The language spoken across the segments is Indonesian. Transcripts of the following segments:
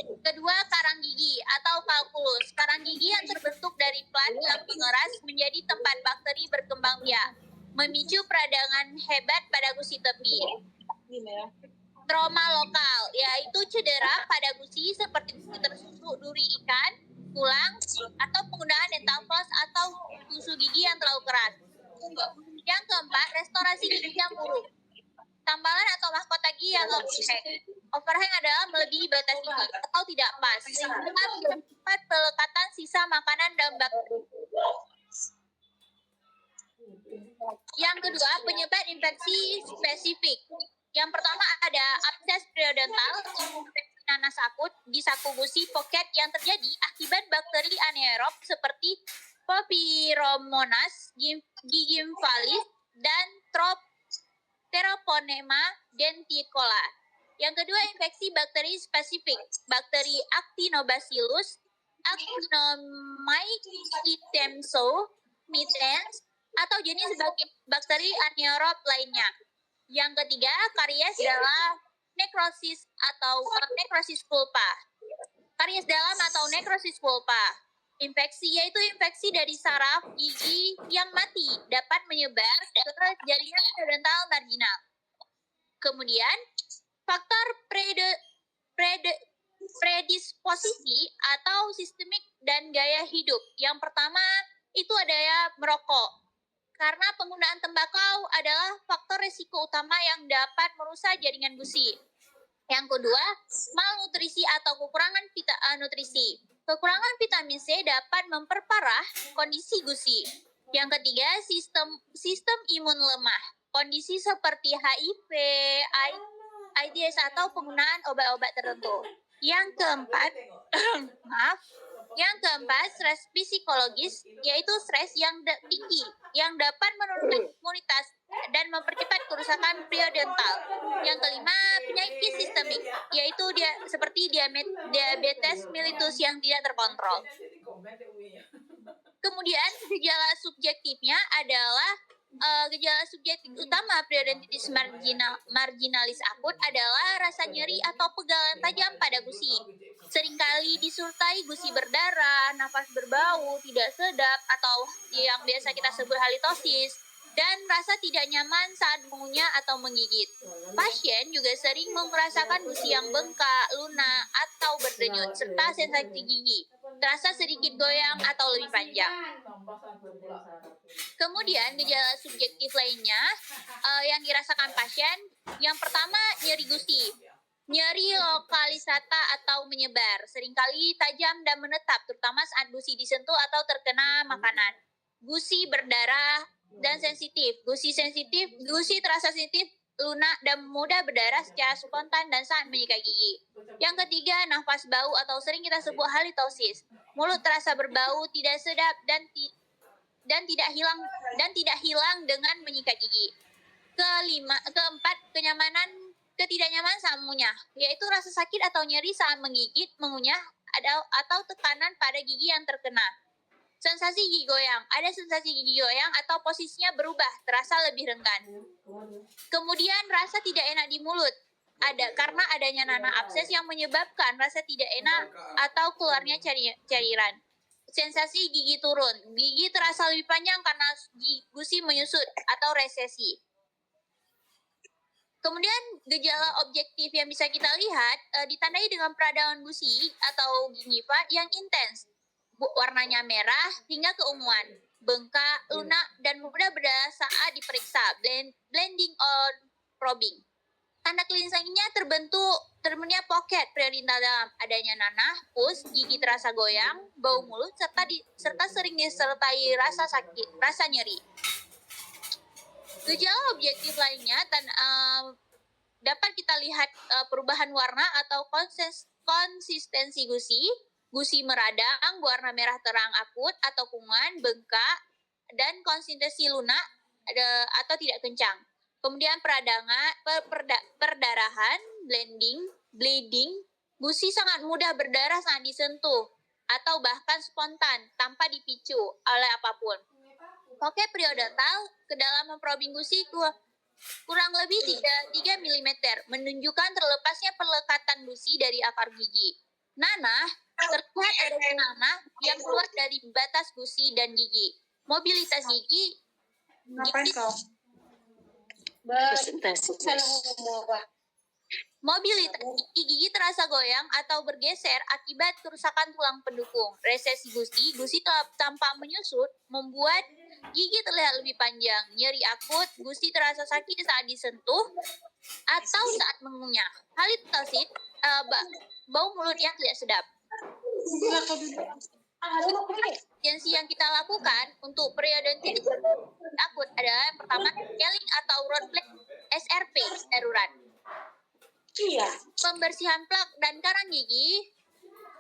Kedua, karang gigi atau kalkulus. Karang gigi yang terbentuk dari plat yang mengeras menjadi tempat bakteri berkembang biak, memicu peradangan hebat pada gusi tepi. Trauma lokal, yaitu cedera pada gusi seperti tertusuk duri ikan, tulang, atau penggunaan dental floss atau tusuk gigi yang terlalu keras. Yang keempat, restorasi gigi yang buruk. Tambalan atau mahkota gigi yang overhang. Overhang adalah melebihi batas gigi atau tidak pas, sehingga mempercepat pelekatan sisa makanan dan bakteri. Yang kedua, penyebab infeksi spesifik. Yang pertama ada abses periodontal, infeksi nanas akut di saku gusi pocket yang terjadi akibat bakteri anaerob seperti Papillomavirus gingivalis dan Treponema denticola. Yang kedua, infeksi bakteri spesifik, bakteri Actinobacillus actinomycetemso mitens atau jenis bakteri anaerob lainnya. Yang ketiga, karies dalam nekrosis atau nekrosis pulpa. Karies dalam atau nekrosis pulpa. Infeksi yaitu infeksi dari saraf gigi yang mati dapat menyebar ke jaringan periodontal marginal. Kemudian, faktor predisposisi atau sistemik dan gaya hidup. Yang pertama itu adalah merokok. Karena penggunaan tembakau adalah faktor risiko utama yang dapat merusak jaringan gusi. Yang kedua, malnutrisi atau kekurangan nutrisi. Kekurangan vitamin C dapat memperparah kondisi gusi. Yang ketiga, sistem imun lemah. Kondisi seperti HIV, AIDS atau penggunaan obat-obat tertentu. Yang keempat, stres psikologis, yaitu stres yang tinggi, yang dapat menurunkan imunitas dan mempercepat kerusakan periodontal. Yang kelima, penyakit sistemik, yaitu seperti diabetes mellitus yang tidak terkontrol. Kemudian gejala subjektifnya adalah gejala subjektif utama periodontitis marginalis akut adalah rasa nyeri atau pegangan tajam pada gusi. Seringkali disertai gusi berdarah, nafas berbau, tidak sedap, atau yang biasa kita sebut halitosis, dan rasa tidak nyaman saat mengunyah atau menggigit. Pasien juga sering merasakan gusi yang bengkak, lunak, atau berdenyut, serta sensasi gigi terasa sedikit goyang atau lebih panjang. Kemudian gejala subjektif lainnya yang dirasakan pasien, yang pertama nyeri gusi. Nyeri lokalisata atau menyebar, seringkali tajam dan menetap, terutama saat gusi disentuh atau terkena makanan. Gusi berdarah dan sensitif. Gusi terasa sensitif, lunak, dan mudah berdarah secara spontan dan saat menyikat gigi. Yang ketiga, nafas bau atau sering kita sebut halitosis. Mulut terasa berbau, tidak sedap, dan tidak hilang dengan menyikat gigi. Keempat, ketidaknyamanan saat mengunyah, yaitu rasa sakit atau nyeri saat menggigit, mengunyah, atau tekanan pada gigi yang terkena. Sensasi gigi goyang, ada sensasi gigi goyang atau posisinya berubah, terasa lebih renggan. Kemudian rasa tidak enak di mulut, ada karena adanya nanah abses yang menyebabkan rasa tidak enak atau keluarnya cairan. Sensasi gigi turun, gigi terasa lebih panjang karena gusi menyusut atau resesi. Kemudian gejala objektif yang bisa kita lihat ditandai dengan peradangan gusi atau gingiva yang intens, warnanya merah hingga keunguan, bengkak, lunak, dan mudah berdarah saat diperiksa, blending or probing. Tanda klinis lainnya terbentuknya pocket periodontal dalam, adanya nanah, pus, gigi terasa goyang, bau mulut, serta sering disertai rasa sakit, rasa nyeri. Gejala objektif lainnya dapat kita lihat perubahan warna atau konsistensi gusi meradang, warna merah terang akut atau kungan, bengkak, dan konsistensi lunak atau tidak kencang. Kemudian perdarahan, bleeding, gusi sangat mudah berdarah saat disentuh atau bahkan spontan tanpa dipicu oleh apapun. Pocket periodontal ke dalam memprobing gusi kurang lebih 3 mm, menunjukkan terlepasnya pelekatan gusi dari akar gigi. Nanah, terlihat adanya nanah yang keluar dari batas gusi dan gigi. Mobilitas gigi Ngapain kau? Mobilitas gigi terasa goyang atau bergeser akibat kerusakan tulang pendukung. Resesi gusi, gusi tampak menyusut, membuat gigi terlihat lebih panjang. Nyeri akut, gusi terasa sakit saat disentuh atau saat mengunyah. Halitosis, bau mulut yang tidak sedap. Yang kita lakukan untuk periodontitis akut adalah yang pertama, scaling atau root plate SRP darurat. Pembersihan plak dan karang gigi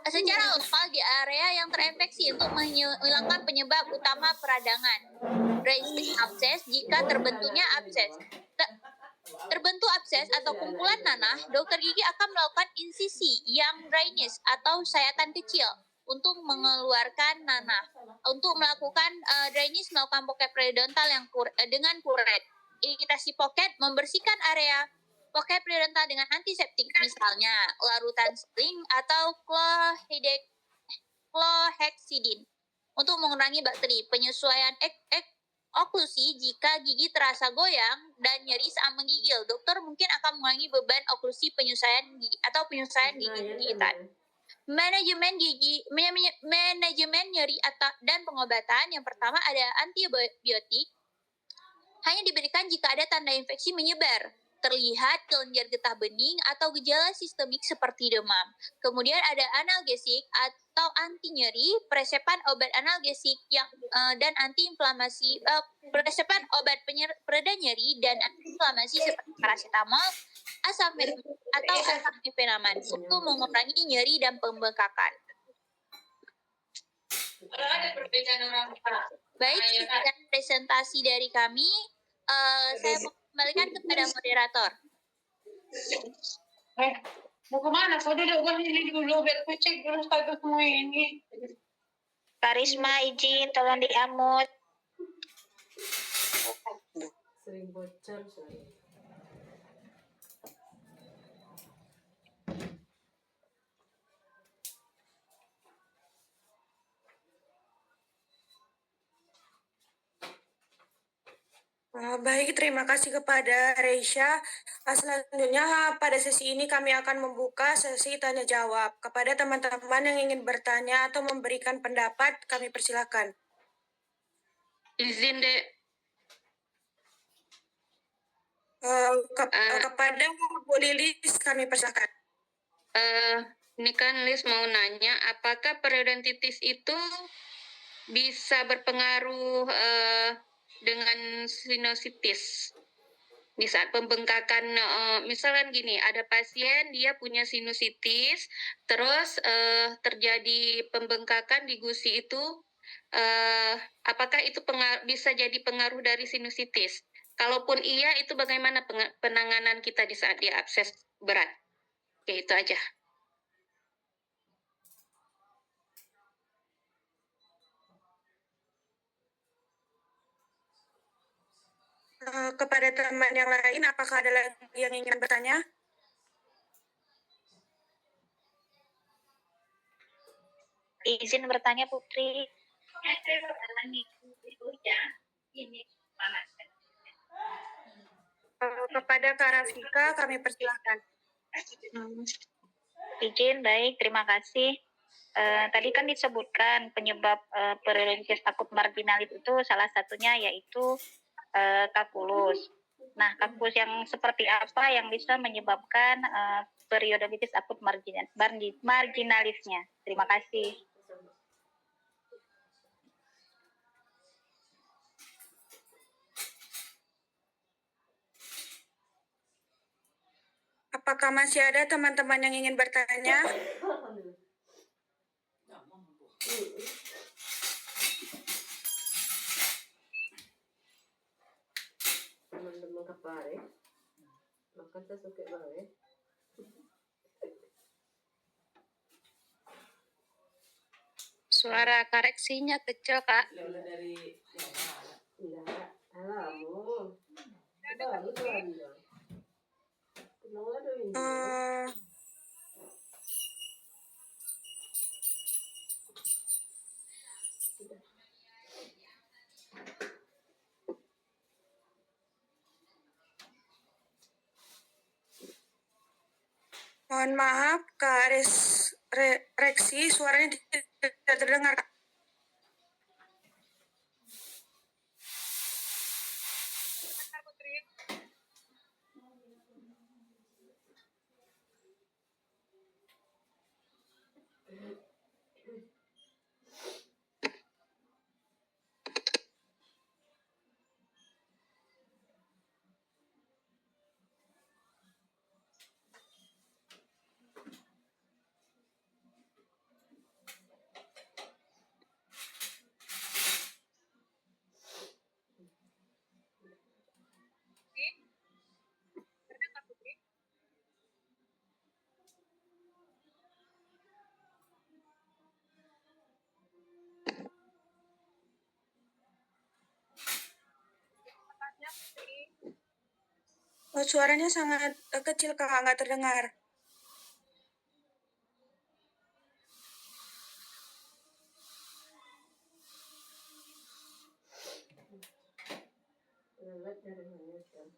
secara lokal di area yang terinfeksi untuk menghilangkan penyebab utama peradangan. Raising abses jika terbentuknya abses. Terbentuk abses atau kumpulan nanah, dokter gigi akan melakukan insisi yang drainage atau sayatan kecil untuk mengeluarkan nanah. Untuk melakukan drainage, melakukan pocket periodontal yang dengan kuret. Iritasi pocket, membersihkan area pocket periodontal dengan antiseptik, misalnya larutan sling atau chlorhexidine untuk mengurangi bakteri. Penyesuaian oklusi jika gigi terasa goyang dan nyeri saat menggigil. Dokter mungkin akan mengurangi beban oklusi penyesuaian gigi atau penyelesaian gigi gigitan. Manajemen nyeri dan pengobatan. Yang pertama ada antibiotik. Hanya diberikan jika ada tanda infeksi menyebar, terlihat kelenjar getah bening atau gejala sistemik seperti demam. Kemudian ada analgesik atau anti nyeri, peresepan obat analgesik dan antiinflamasi, peresepan obat pereda nyeri dan antiinflamasi seperti paracetamol, asam atau asam difenaman untuk mengurangi nyeri dan pembengkakan. Baik, sekian presentasi dari kami. Saya mau kembalikan kepada moderator. Mau kemana? Kau duduk sini dulu, biar aku cek dulu status semua ini. Karisma izin, tolong diamut. Sering bocor saya. Baik, terima kasih kepada Reisha. Selanjutnya pada sesi ini kami akan membuka sesi tanya jawab. Kepada teman-teman yang ingin bertanya atau memberikan pendapat, kami persilakan. Izin, Dek. Kepada Bu Lilis, kami persilakan. Ini kan Lis mau nanya, apakah periodontitis itu bisa berpengaruh dengan sinusitis? Di saat pembengkakan, misalkan gini, ada pasien dia punya sinusitis, terus terjadi pembengkakan di gusi itu, apakah itu bisa jadi pengaruh dari sinusitis? Kalaupun iya, itu bagaimana penanganan kita di saat dia abses berat? Oke, itu aja. Kepada teman yang lain, apakah ada lagi yang ingin bertanya? Izin bertanya, Putri. Kepada Kak Rafika, kami persilakan. Izin, baik, terima kasih. Tadi kan disebutkan penyebab periodontitis akut marginalis itu salah satunya yaitu kalkulus. Nah, kalkulus yang seperti apa yang bisa menyebabkan periodontitis akut marginalisnya? Terima kasih. Apakah masih ada teman-teman yang ingin bertanya? Teman-teman kepare, makan saya suka banget. Suara koreksinya kecil, Kak. Dari enggak, alamu. Bagus Anda. Kenapa ada ini? Mohon maaf, Kak Reksi, suaranya tidak terdengar. Kak. Oh, suaranya sangat kecil, Kak, nggak terdengar. Lelet dari mana kan?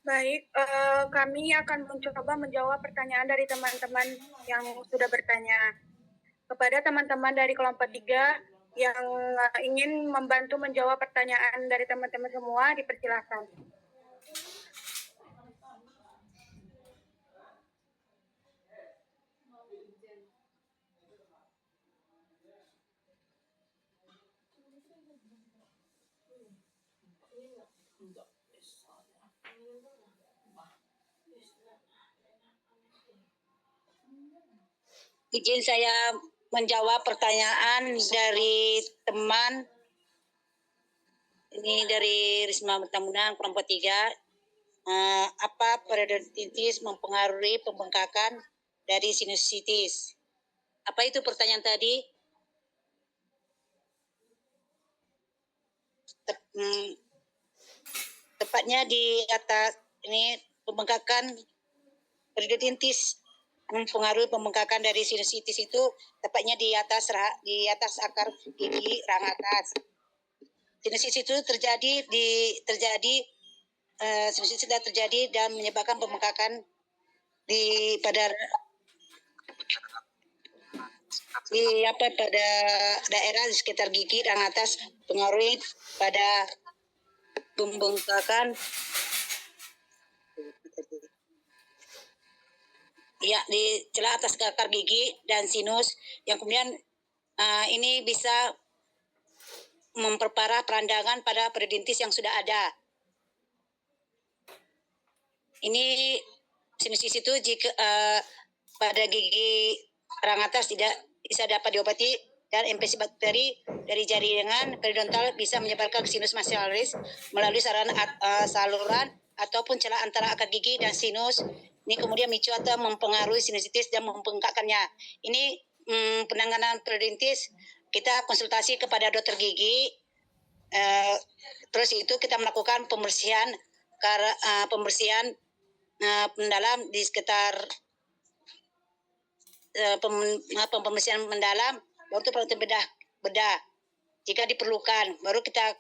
Baik, kami akan mencoba menjawab pertanyaan dari teman-teman yang sudah bertanya. Kepada teman-teman dari kelompok 3 yang ingin membantu menjawab pertanyaan dari teman-teman semua, dipersilakan. Izin saya menjawab pertanyaan dari teman ini dari Risma Tamunan kelompok 3. Apa periodontitis mempengaruhi pembengkakan dari sinusitis? Apa itu pertanyaan tadi? Tepatnya di atas ini pembengkakan periodontitis mempengaruhi pembengkakan dari sinusitis itu tepatnya di atas akar gigi rang atas. Sinusitis itu terjadi sinusitis sudah terjadi dan menyebabkan pembengkakan pada daerah di sekitar gigi rang atas, pengaruhi pada pembengkakan ya di celah atas akar gigi dan sinus yang kemudian ini bisa memperparah peradangan pada periodontitis yang sudah ada. Ini sinusitis itu jika pada gigi rang atas tidak bisa dapat diobati dan infeksi bakteri dari jaringan periodontal bisa menyebarkan ke sinus maxillaris melalui saluran ataupun celah antara akar gigi dan sinus. Ini kemudian micu atau mempengaruhi sinusitis dan membengkakkannya. Ini penanganan periodontitis kita konsultasi kepada dokter gigi. Terus itu kita melakukan pembersihan mendalam di sekitar pembersihan mendalam, baru itu perawatan bedah. Jika diperlukan, baru kita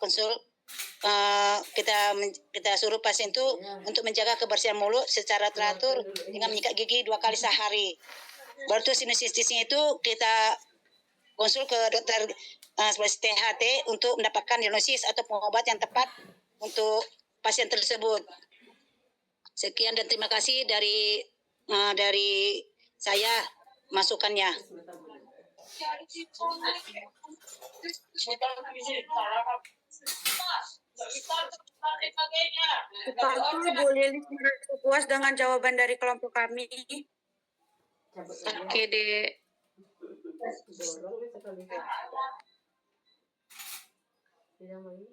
kita suruh pasien itu untuk menjaga kebersihan mulut secara teratur dengan menyikat gigi 2 kali sehari. Baru itu sinusitisnya itu kita konsul ke dokter spesialis THT untuk mendapatkan diagnosis atau pengobatan yang tepat untuk pasien tersebut. Sekian dan terima kasih dari saya masukannya. Apakah Bu Lilis merasa puas dengan jawaban dari kelompok kami? Oke, Dek. Dorong ya sekali. Tidak mau ini.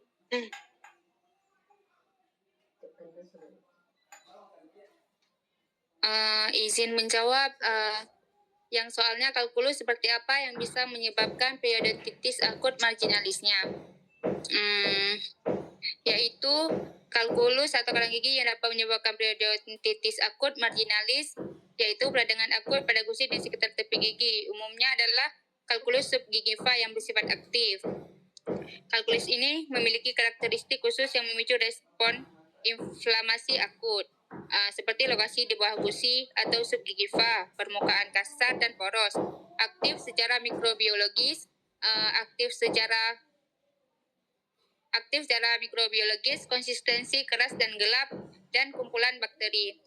Tekan ke sana. Izin menjawab, yang soalnya kalkulus seperti apa yang bisa menyebabkan periodontitis akut marginalisnya? Yaitu kalkulus atau karang gigi yang dapat menyebabkan periodontitis akut marginalis, yaitu peradangan akut pada gusi di sekitar tepi gigi. Umumnya adalah kalkulus subgingiva yang bersifat aktif. Kalkulus ini memiliki karakteristik khusus yang memicu respon inflamasi akut, seperti lokasi di bawah gusi atau subgingiva, permukaan kasar dan poros, aktif secara mikrobiologis, konsistensi keras dan gelap, dan kumpulan bakteri.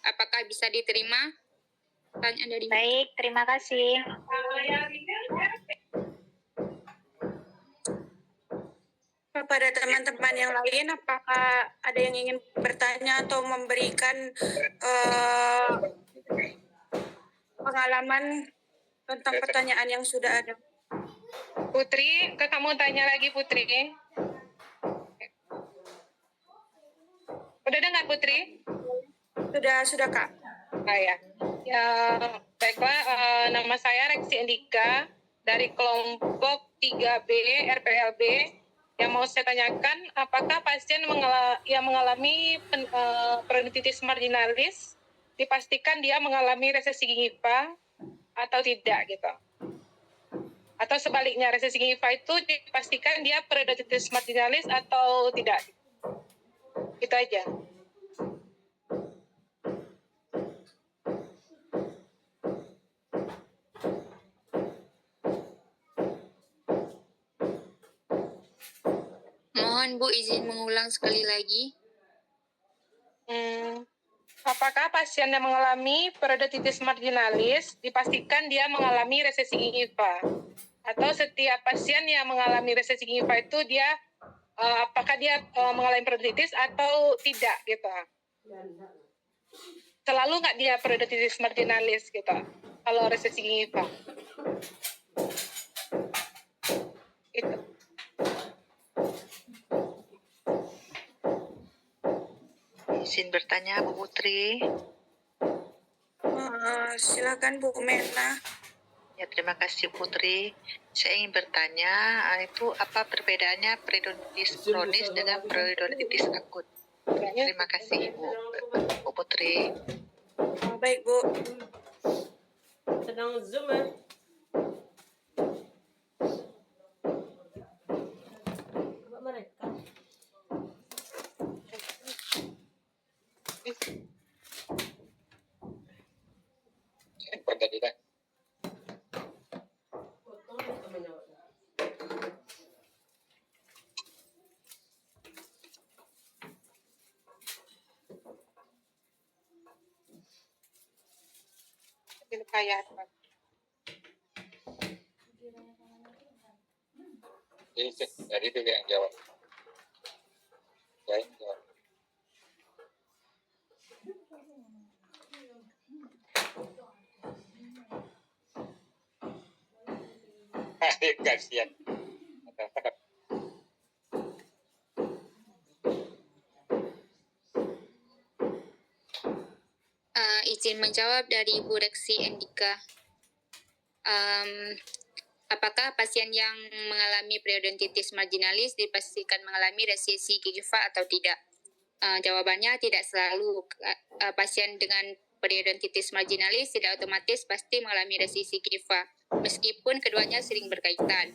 Apakah bisa diterima? Tanya dari Baik, terima kasih. Kepada teman-teman yang lain, apakah ada yang ingin bertanya atau memberikan pengalaman tentang pertanyaan yang sudah ada? Putri, kamu tanya lagi Putri. Udah dengar Putri? Sudah Kak. Ya. Baiklah, nama saya Reksi Endika dari kelompok 3B RPLB. Yang mau saya tanyakan, apakah pasien yang mengalami periodontitis marginalis dipastikan dia mengalami resesi gingiva atau tidak gitu? Atau sebaliknya, resesi gingiva itu dipastikan dia periodontitis marginalis atau tidak? Itu aja. Mohon Bu izin mengulang sekali lagi. Apakah pasien yang mengalami periodontitis marginalis dipastikan dia mengalami resesi gingiva? Atau setiap pasien yang mengalami resesi gingiva itu dia apakah dia mengalami periodontitis atau tidak gitu? Selalu nggak dia periodontitis marginalis gitu kalau resesi gingiva? Itu. Izin bertanya Bu Putri. Silakan Bu Mena. Ya, terima kasih Putri. Saya ingin bertanya, itu apa perbedaannya periodontitis kronis dengan periodontitis akut? Terima kasih Bu Putri. Baik Bu. Sedang Zoom ya. Coba mereka. Potong temannya. Kayak Jadi itu yang jawab. Saya jawab. Kasihan. Izin menjawab dari Bu Reksi Endika. Apakah pasien yang mengalami periodontitis marginalis dipastikan mengalami resesi gingiva atau tidak? Jawabannya tidak selalu. Pasien dengan periodontitis marginalis tidak otomatis pasti mengalami resesi gingiva, meskipun keduanya sering berkaitan.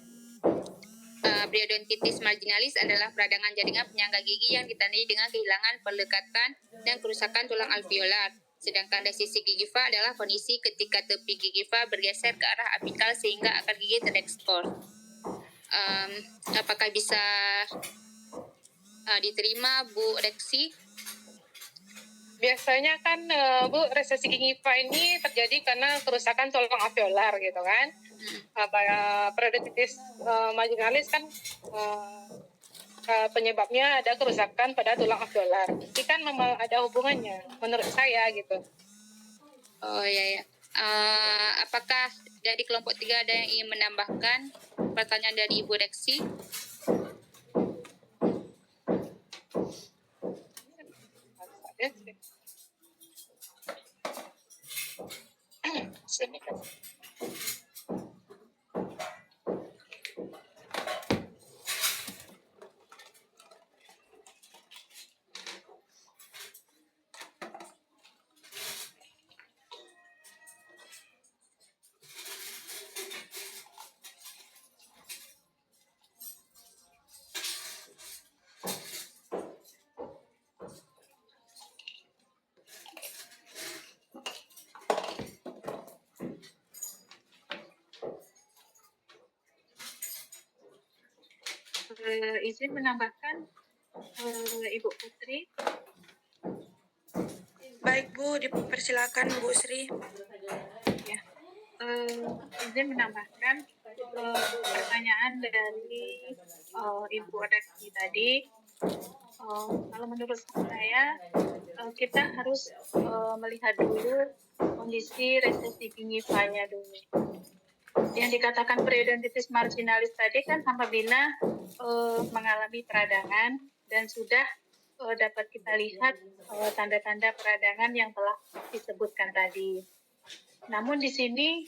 Periodontitis marginalis adalah peradangan jaringan penyangga gigi yang ditandai dengan kehilangan pelekatan dan kerusakan tulang alveolar. Sedangkan resesi gingiva adalah kondisi ketika tepi gingiva bergeser ke arah apikal sehingga akar gigi terekspor. Apakah bisa diterima Bu Reksi? biasanya kan Bu, resesi gingiva ini terjadi karena kerusakan tulang alveolar gitu kan. Periodontitis marginalis kan penyebabnya ada kerusakan pada tulang alveolar. Jadi kan memang ada hubungannya menurut saya gitu. Oh ya. Apakah dari kelompok 3 ada yang ingin menambahkan pertanyaan dari Ibu Reksi? Izin menambahkan Ibu Putri. Baik Bu, dipersilakan Bu Sri. Ya. Izin menambahkan pertanyaan dari Ibu Reksi tadi. Kalau menurut saya kita harus melihat dulu kondisi resesi gingiva-nya dulu. Yang dikatakan periodontitis marginalis tadi kan apabila mengalami peradangan dan sudah dapat kita lihat tanda-tanda peradangan yang telah disebutkan tadi. Namun di sini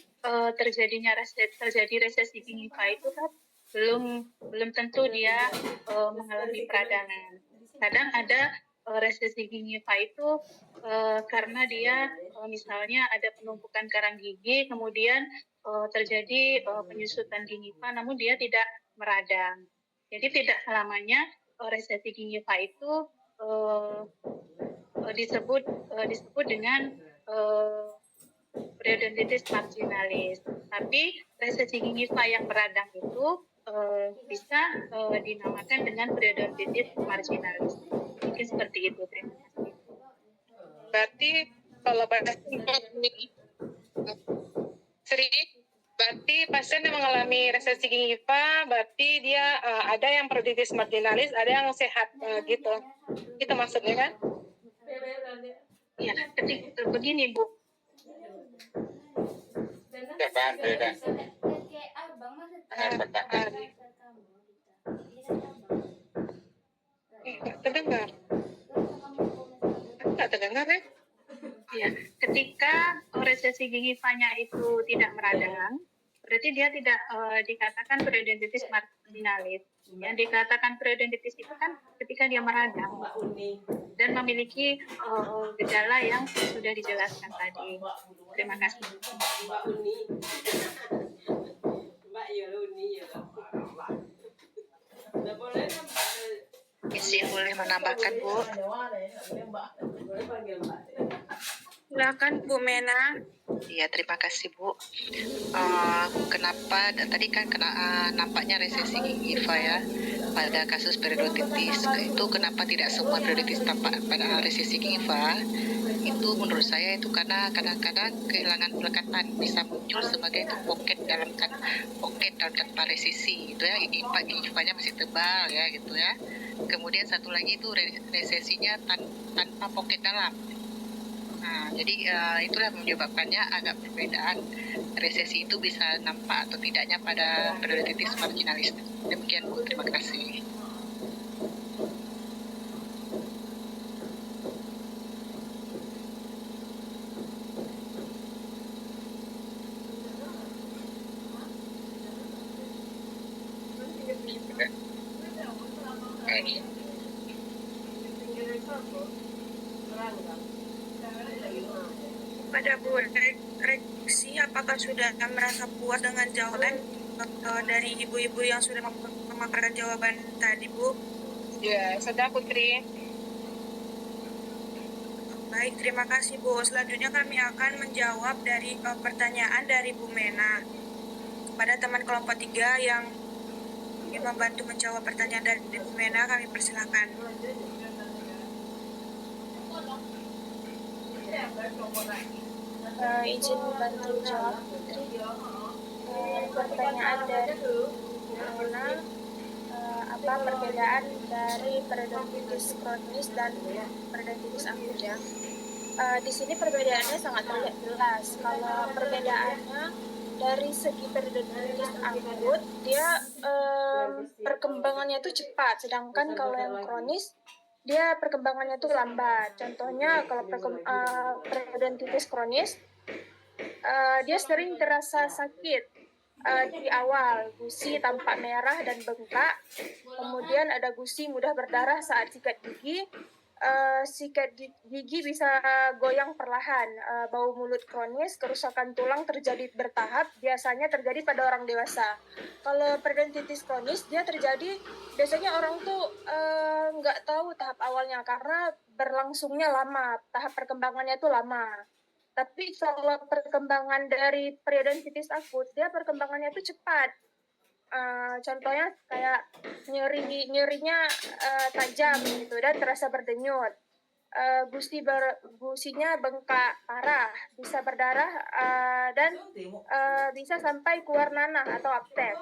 terjadi resesi gingiva itu kan belum tentu dia mengalami peradangan. Kadang ada resesi gingiva itu karena dia misalnya ada penumpukan karang gigi, kemudian terjadi penyusutan gingiva, namun dia tidak meradang. Jadi tidak selamanya resesi gingiva itu disebut dengan periodontitis marginalis. Tapi resesi gingiva yang meradang itu bisa dinamakan dengan periodontitis marginalis. Mungkin seperti itu. Terima kasih. Berarti kalau pada berarti pasien yang mengalami resesi gingiva, berarti dia ada yang periodontitis marginalis, ada yang sehat gitu. Itu maksudnya kan? Ya, begini Bu. Apaan beda? Terdengar? Enggak terdengar ya? Ya, ketika resesi gingivanya itu tidak meradang, berarti dia tidak dikatakan periodontitis marginalis. Yang dikatakan periodontitis itu kan ketika dia meradang dan memiliki gejala yang sudah dijelaskan tadi. Terima kasih. Izin boleh menambahkan, Bu? Silakan Bu Mena. Iya, terima kasih Bu. Kenapa tadi kan nampaknya resesi gingiva ya pada kasus periodontitis itu, kenapa tidak semua periodontitis tampak pada resesi gingiva? Itu menurut saya itu karena kadang-kadang kehilangan pelekatan bisa muncul sebagai itu pocket dalam tanpa resesi itu ya, gingivanya masih tebal ya gitu ya. Kemudian satu lagi itu resesinya tanpa pocket dalam. Nah, jadi itulah menyebabkannya agak perbedaan resesi itu bisa nampak atau tidaknya pada periodontitis marginalis. Demikian Bu, terima kasih. Pada Bu Reksi, apakah sudah merasa puas dengan jawaban dari ibu-ibu yang sudah memaparkan jawaban tadi, Bu? Ya, sudah Putri. Baik, terima kasih Bu. Selanjutnya kami akan menjawab dari pertanyaan dari Bu Mena. Pada teman kelompok 3 yang ingin membantu menjawab pertanyaan dari Bu Mena, kami persilakan. Izin membantu jawab Putri. Pertanyaan dari Mena, apa perbedaan dari periodontitis kronis dan periodontitis akut ya? Di sini perbedaannya sangat terlihat jelas. Kalau perbedaannya dari segi periodontitis akut, dia perkembangannya itu cepat, sedangkan kalau yang kronis dia perkembangannya itu lambat. Contohnya kalau periodontitis kronis, dia sering terasa sakit di awal, gusi tampak merah dan bengkak, kemudian ada gusi mudah berdarah saat sikat gigi. Sikat gigi bisa goyang perlahan, bau mulut kronis, kerusakan tulang terjadi bertahap, biasanya terjadi pada orang dewasa. Kalau periodontitis kronis, dia terjadi, biasanya orang tuh nggak tahu tahap awalnya karena berlangsungnya lama, tahap perkembangannya tuh lama. Tapi kalau perkembangan dari periodontitis akut, dia perkembangannya tuh cepat. Contohnya kayak nyerinya tajam gitu dan terasa berdenyut. Gusinya bengkak parah, bisa berdarah dan bisa sampai keluar nanah atau abses.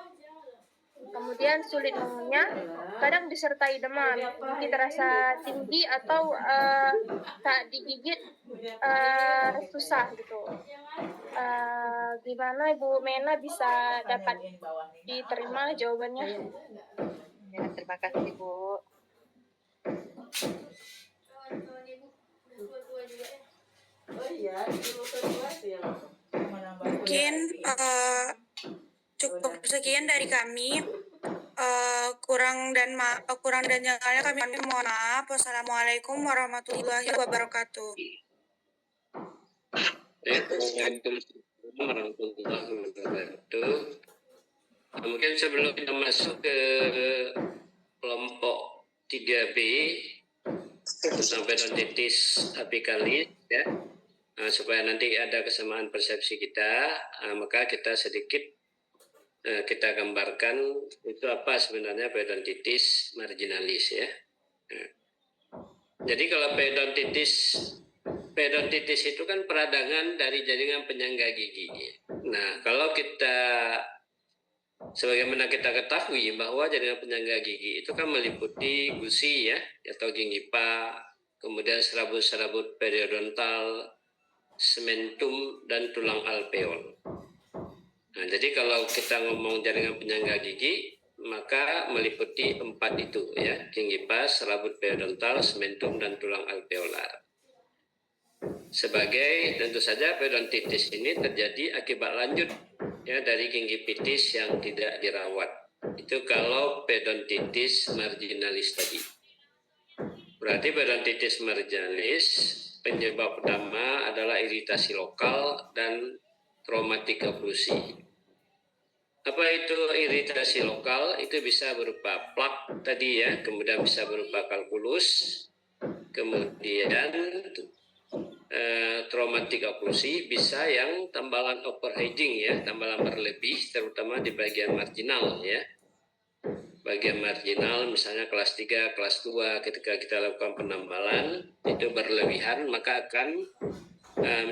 Kemudian sulit mengunyah, kadang disertai demam, gigi terasa tinggi atau saat digigit susah gitu. Gimana Ibu Mena bisa dapat diterima jawabannya? Ya, terima kasih Bu. Mungkin cukup sekian dari kami. Kurang dan nyangkanya kami mohon maaf. Wassalamualaikum warahmatullahi wabarakatuh. Waalaikumsalam warahmatullahi wabarakatuh. Mungkin sebelum kita masuk ke kelompok 3B tentang periodontitis apikalis ya, supaya nanti ada kesamaan persepsi kita, maka kita sedikit kita gambarkan itu apa sebenarnya periodontitis marginalis ya. Jadi kalau periodontitis itu kan peradangan dari jaringan penyangga gigi. Nah, kalau kita sebagaimana kita ketahui bahwa jaringan penyangga gigi itu kan meliputi gusi ya atau gingiva, kemudian serabut-serabut periodontal, sementum dan tulang alveol. Nah, jadi kalau kita ngomong jaringan penyangga gigi, maka meliputi 4 itu ya, gingiva, serabut periodontal, sementum dan tulang alveolar. Sebagai tentu saja periodontitis ini terjadi akibat lanjut ya dari gingivitis yang tidak dirawat. Itu kalau periodontitis marginalis tadi. Berarti periodontitis marginalis penyebab utama adalah iritasi lokal dan traumatik oklusi. Apa itu iritasi lokal? Itu bisa berupa plak tadi ya, kemudian bisa berupa kalkulus, kemudian traumatik oklusi bisa yang tambalan overhanging ya, tambalan berlebih terutama di bagian marginal ya. Bagian marginal misalnya kelas 3, kelas 2 ketika kita lakukan penambalan itu berlebihan maka akan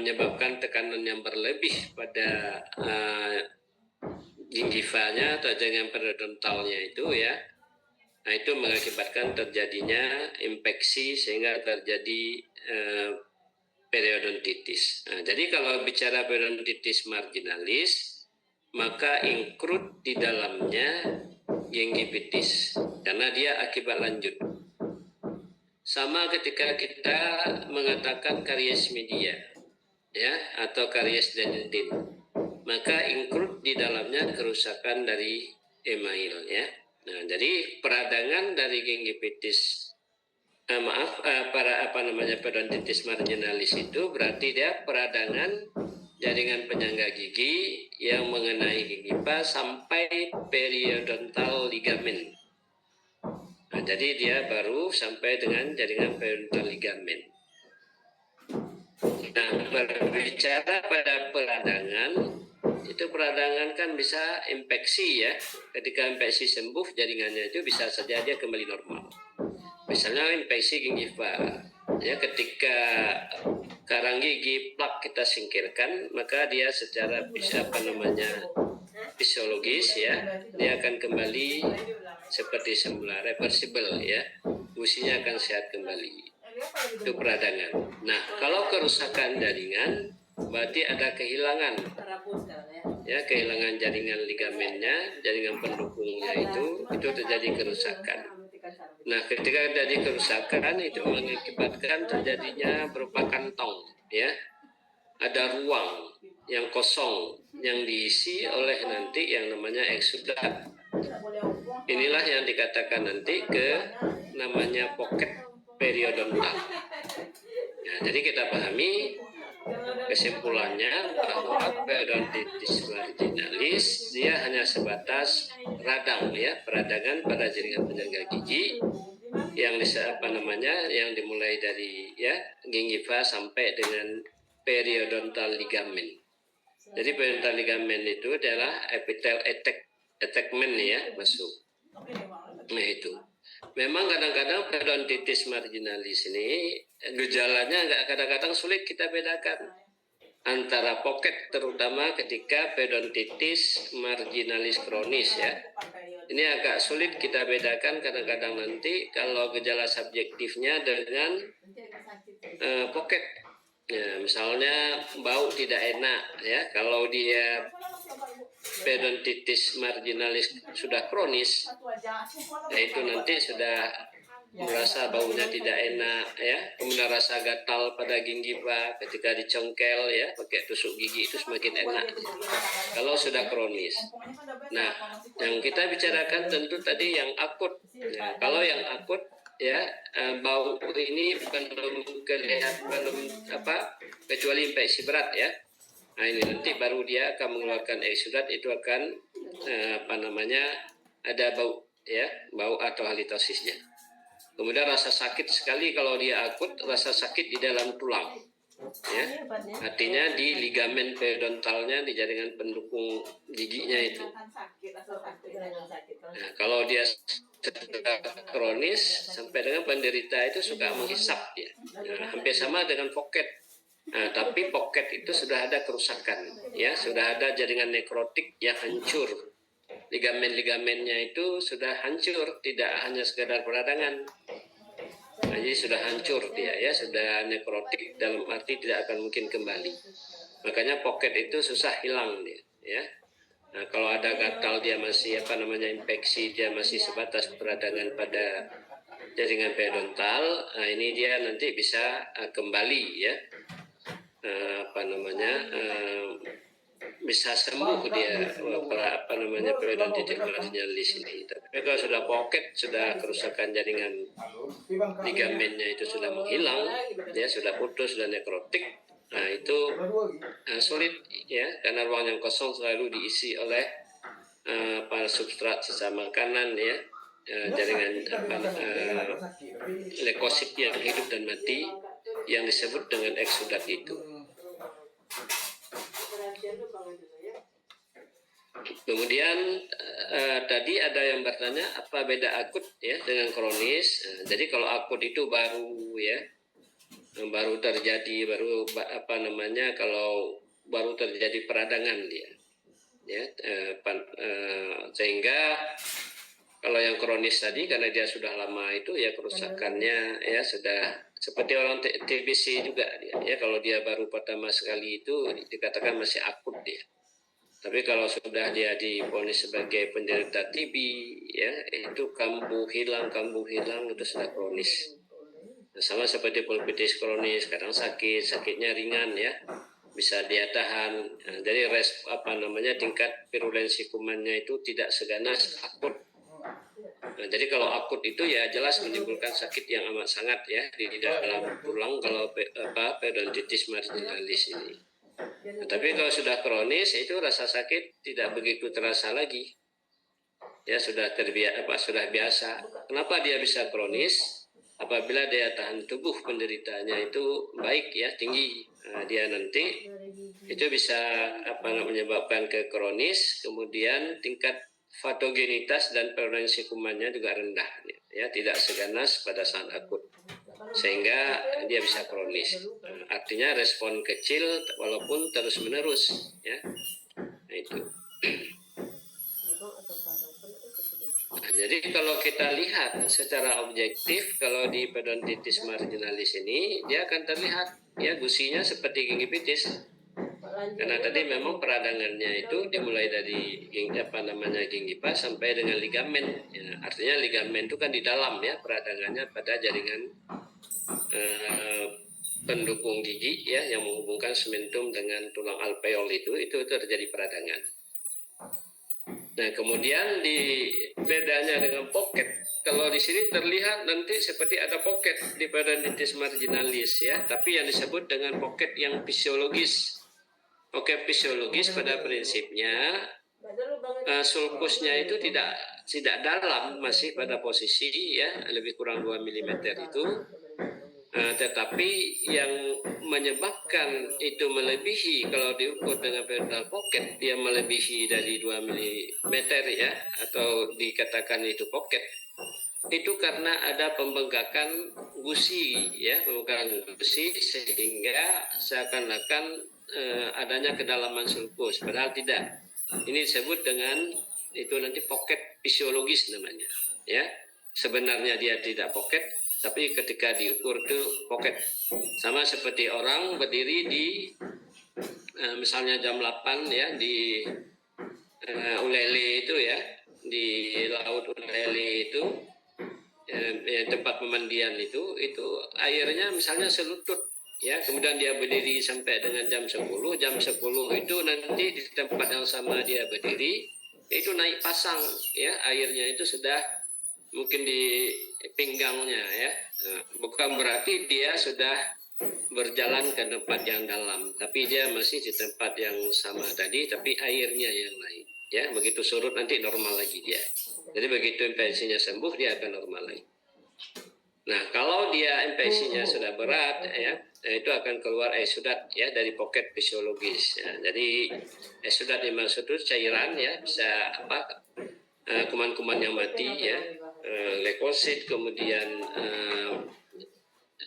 menyebabkan tekanan yang berlebih pada gingivanya atau jaringan periodontalnya itu ya. Nah, itu mengakibatkan terjadinya infeksi sehingga terjadi periodontitis. Nah, jadi kalau bicara periodontitis marginalis, maka include di dalamnya gingivitis karena dia akibat lanjut. Sama ketika kita mengatakan karies media, ya, atau karies dentin, maka include di dalamnya kerusakan dari email, ya. Nah, jadi peradangan dari gingivitis periodontitis marginalis itu berarti dia peradangan jaringan penyangga gigi yang mengenai gingiva sampai periodontal ligamen. Nah, jadi dia baru sampai dengan jaringan periodontal ligamen. Nah, berbicara pada peradangan, itu peradangan kan bisa infeksi ya. Ketika infeksi sembuh, jaringannya itu bisa saja dia kembali normal. Misalnya infeksi gingiva, ya ketika karang gigi plak kita singkirkan, maka dia secara fisiologis ya, dia akan kembali seperti semula, reversible ya, gusinya akan sehat kembali. itu peradangan. Nah, kalau kerusakan jaringan berarti ada kehilangan, ya, kehilangan jaringan ligamennya, jaringan pendukungnya itu terjadi kerusakan. Nah, ketika terjadi kerusakan itu mengakibatkan terjadinya berupa kantong, ya, ada ruang yang kosong yang diisi oleh nanti yang namanya eksudat. Inilah yang dikatakan nanti ke namanya pocket periodontal. Nah, jadi kita pahami kesimpulannya bahwa periodontitis marginalis dia hanya sebatas radang, ya, peradangan pada jaringan penyangga gigi yang yang dimulai dari, ya, gingiva sampai dengan periodontal ligamen. Jadi periodontal ligamen itu adalah epitel attachment, ya, masuk. Nah, itu. Memang kadang-kadang periodontitis marginalis ini gejalanya kadang-kadang sulit kita bedakan antara pocket, terutama ketika periodontitis marginalis kronis, ya. Ini agak sulit kita bedakan kadang-kadang nanti kalau gejala subjektifnya dengan pocket. Ya, misalnya bau tidak enak, ya. Kalau dia periodontitis marginalis sudah kronis, ya itu nanti sudah merasa baunya tidak enak, ya, kemudian rasa gatal pada gingiva ketika dicongkel, ya, pakai tusuk gigi itu semakin enak kalau sudah kronis. Nah, yang kita bicarakan tentu tadi yang akut, ya. Kalau yang akut, ya, bau ini belum kecuali infeksi berat, ya. Nah, ini nanti baru dia akan mengeluarkan eksudat, itu akan ada bau, ya, bau atau halitosisnya. Kemudian rasa sakit sekali kalau dia akut, rasa sakit di dalam tulang, ya, artinya di ligamen periodontalnya, di jaringan pendukung giginya itu. Nah, kalau dia kronis sampai dengan penderita itu suka menghisap, ya. Nah, hampir sama dengan pocket. Nah, tapi pocket itu sudah ada kerusakan, ya, sudah ada jaringan nekrotik yang hancur. Ligamen-ligamennya itu sudah hancur, tidak hanya sekedar peradangan. Nah, jadi sudah hancur dia, ya, sudah nekrotik, dalam arti tidak akan mungkin kembali. Makanya pocket itu susah hilang dia, ya. Nah, kalau ada gatal dia masih infeksi, dia masih sebatas peradangan pada jaringan periodontal. Nah, ini dia nanti bisa kembali, ya. Bisa sembuh dia periodontitis marginalis ini. Tapi kalau sudah pocket, sudah kerusakan jaringan ligamennya itu sudah menghilang, ya, sudah putus, sudah nekrotik. Nah, itu sulit, ya, karena ruang yang kosong selalu diisi oleh substrat sisa makanan, ya, jaringan leukosit yang hidup dan mati yang disebut dengan eksudat itu. Kemudian tadi ada yang bertanya apa beda akut, ya, dengan kronis. Jadi kalau akut itu baru, ya, baru terjadi, kalau baru terjadi peradangan dia, ya, sehingga kalau yang kronis tadi karena dia sudah lama itu, ya, kerusakannya, ya, sudah seperti orang TBC juga dia, ya, kalau dia baru pertama sekali itu dikatakan masih akut dia. Tapi kalau sudah dia divonis sebagai penderita TB, ya, itu kambuh hilang itu sudah kronis. Nah, sama seperti pulpitis kronis, kadang sakitnya ringan, ya, bisa dia tahan. Nah, jadi tingkat virulensi kumannya itu tidak seganas akut. Nah, jadi kalau akut itu, ya, jelas menimbulkan sakit yang amat sangat, ya, di dalam tulang kalau periodontitis marginalis ini. Nah, tapi kalau sudah kronis itu rasa sakit tidak begitu terasa lagi, ya, sudah biasa. Kenapa dia bisa kronis? Apabila daya tahan tubuh penderitanya itu baik, ya, tinggi, nah, dia nanti itu bisa menyebabkan ke kronis, kemudian tingkat patogenitas dan prevalensi kumannya juga rendah, ya, tidak seganas pada saat akut, sehingga dia bisa kronis. Artinya respon kecil walaupun terus menerus, ya. Nah, itu. jadi kalau kita lihat secara objektif, kalau di periodontitis marginalis ini, dia akan terlihat ya gusinya seperti gingivitis. Karena tadi memang peradangannya itu dimulai dari gingiva sampai dengan ligamen. Ya, artinya ligamen itu kan di dalam ya, peradangannya pada jaringan pendukung gigi ya, yang menghubungkan sementum dengan tulang alveol itu terjadi peradangan. Nah, kemudian di bedanya dengan pocket, kalau di sini terlihat nanti seperti ada pocket di periodontitis marginalis ya, tapi yang disebut dengan pocket yang fisiologis. Pocket fisiologis pada prinsipnya sulcusnya itu tidak dalam, masih pada posisi ya lebih kurang 2 mm itu. Tetapi yang menyebabkan itu melebihi, kalau diukur dengan periodontal pocket, dia melebihi dari 2 mm ya, atau dikatakan itu pocket, itu karena ada pembengkakan gusi ya, pembengkakan gusi sehingga seakan-akan adanya kedalaman sulcus, padahal tidak. Ini disebut dengan itu nanti pocket fisiologis namanya ya. Sebenarnya dia tidak pocket, tapi ketika diukur itu pocket. Sama seperti orang berdiri di misalnya jam 8 ya di Ulele itu ya, di laut Ulele itu tempat pemandian itu airnya misalnya selutut ya, kemudian dia berdiri sampai dengan jam 10 itu nanti di tempat yang sama dia berdiri itu naik pasang ya, airnya itu sudah mungkin di pinggangnya ya. Nah, bukan berarti dia sudah berjalan ke tempat yang dalam, tapi dia masih di tempat yang sama tadi, tapi airnya yang naik ya. Begitu surut nanti normal lagi dia. Jadi begitu infeksinya sembuh dia akan normal lagi. Nah, kalau dia infeksinya sudah berat ya, itu akan keluar exudat ya dari pocket fisiologis ya. Jadi exudat dimaksud itu cairan ya, bisa kuman-kuman yang mati ya, leukosit, kemudian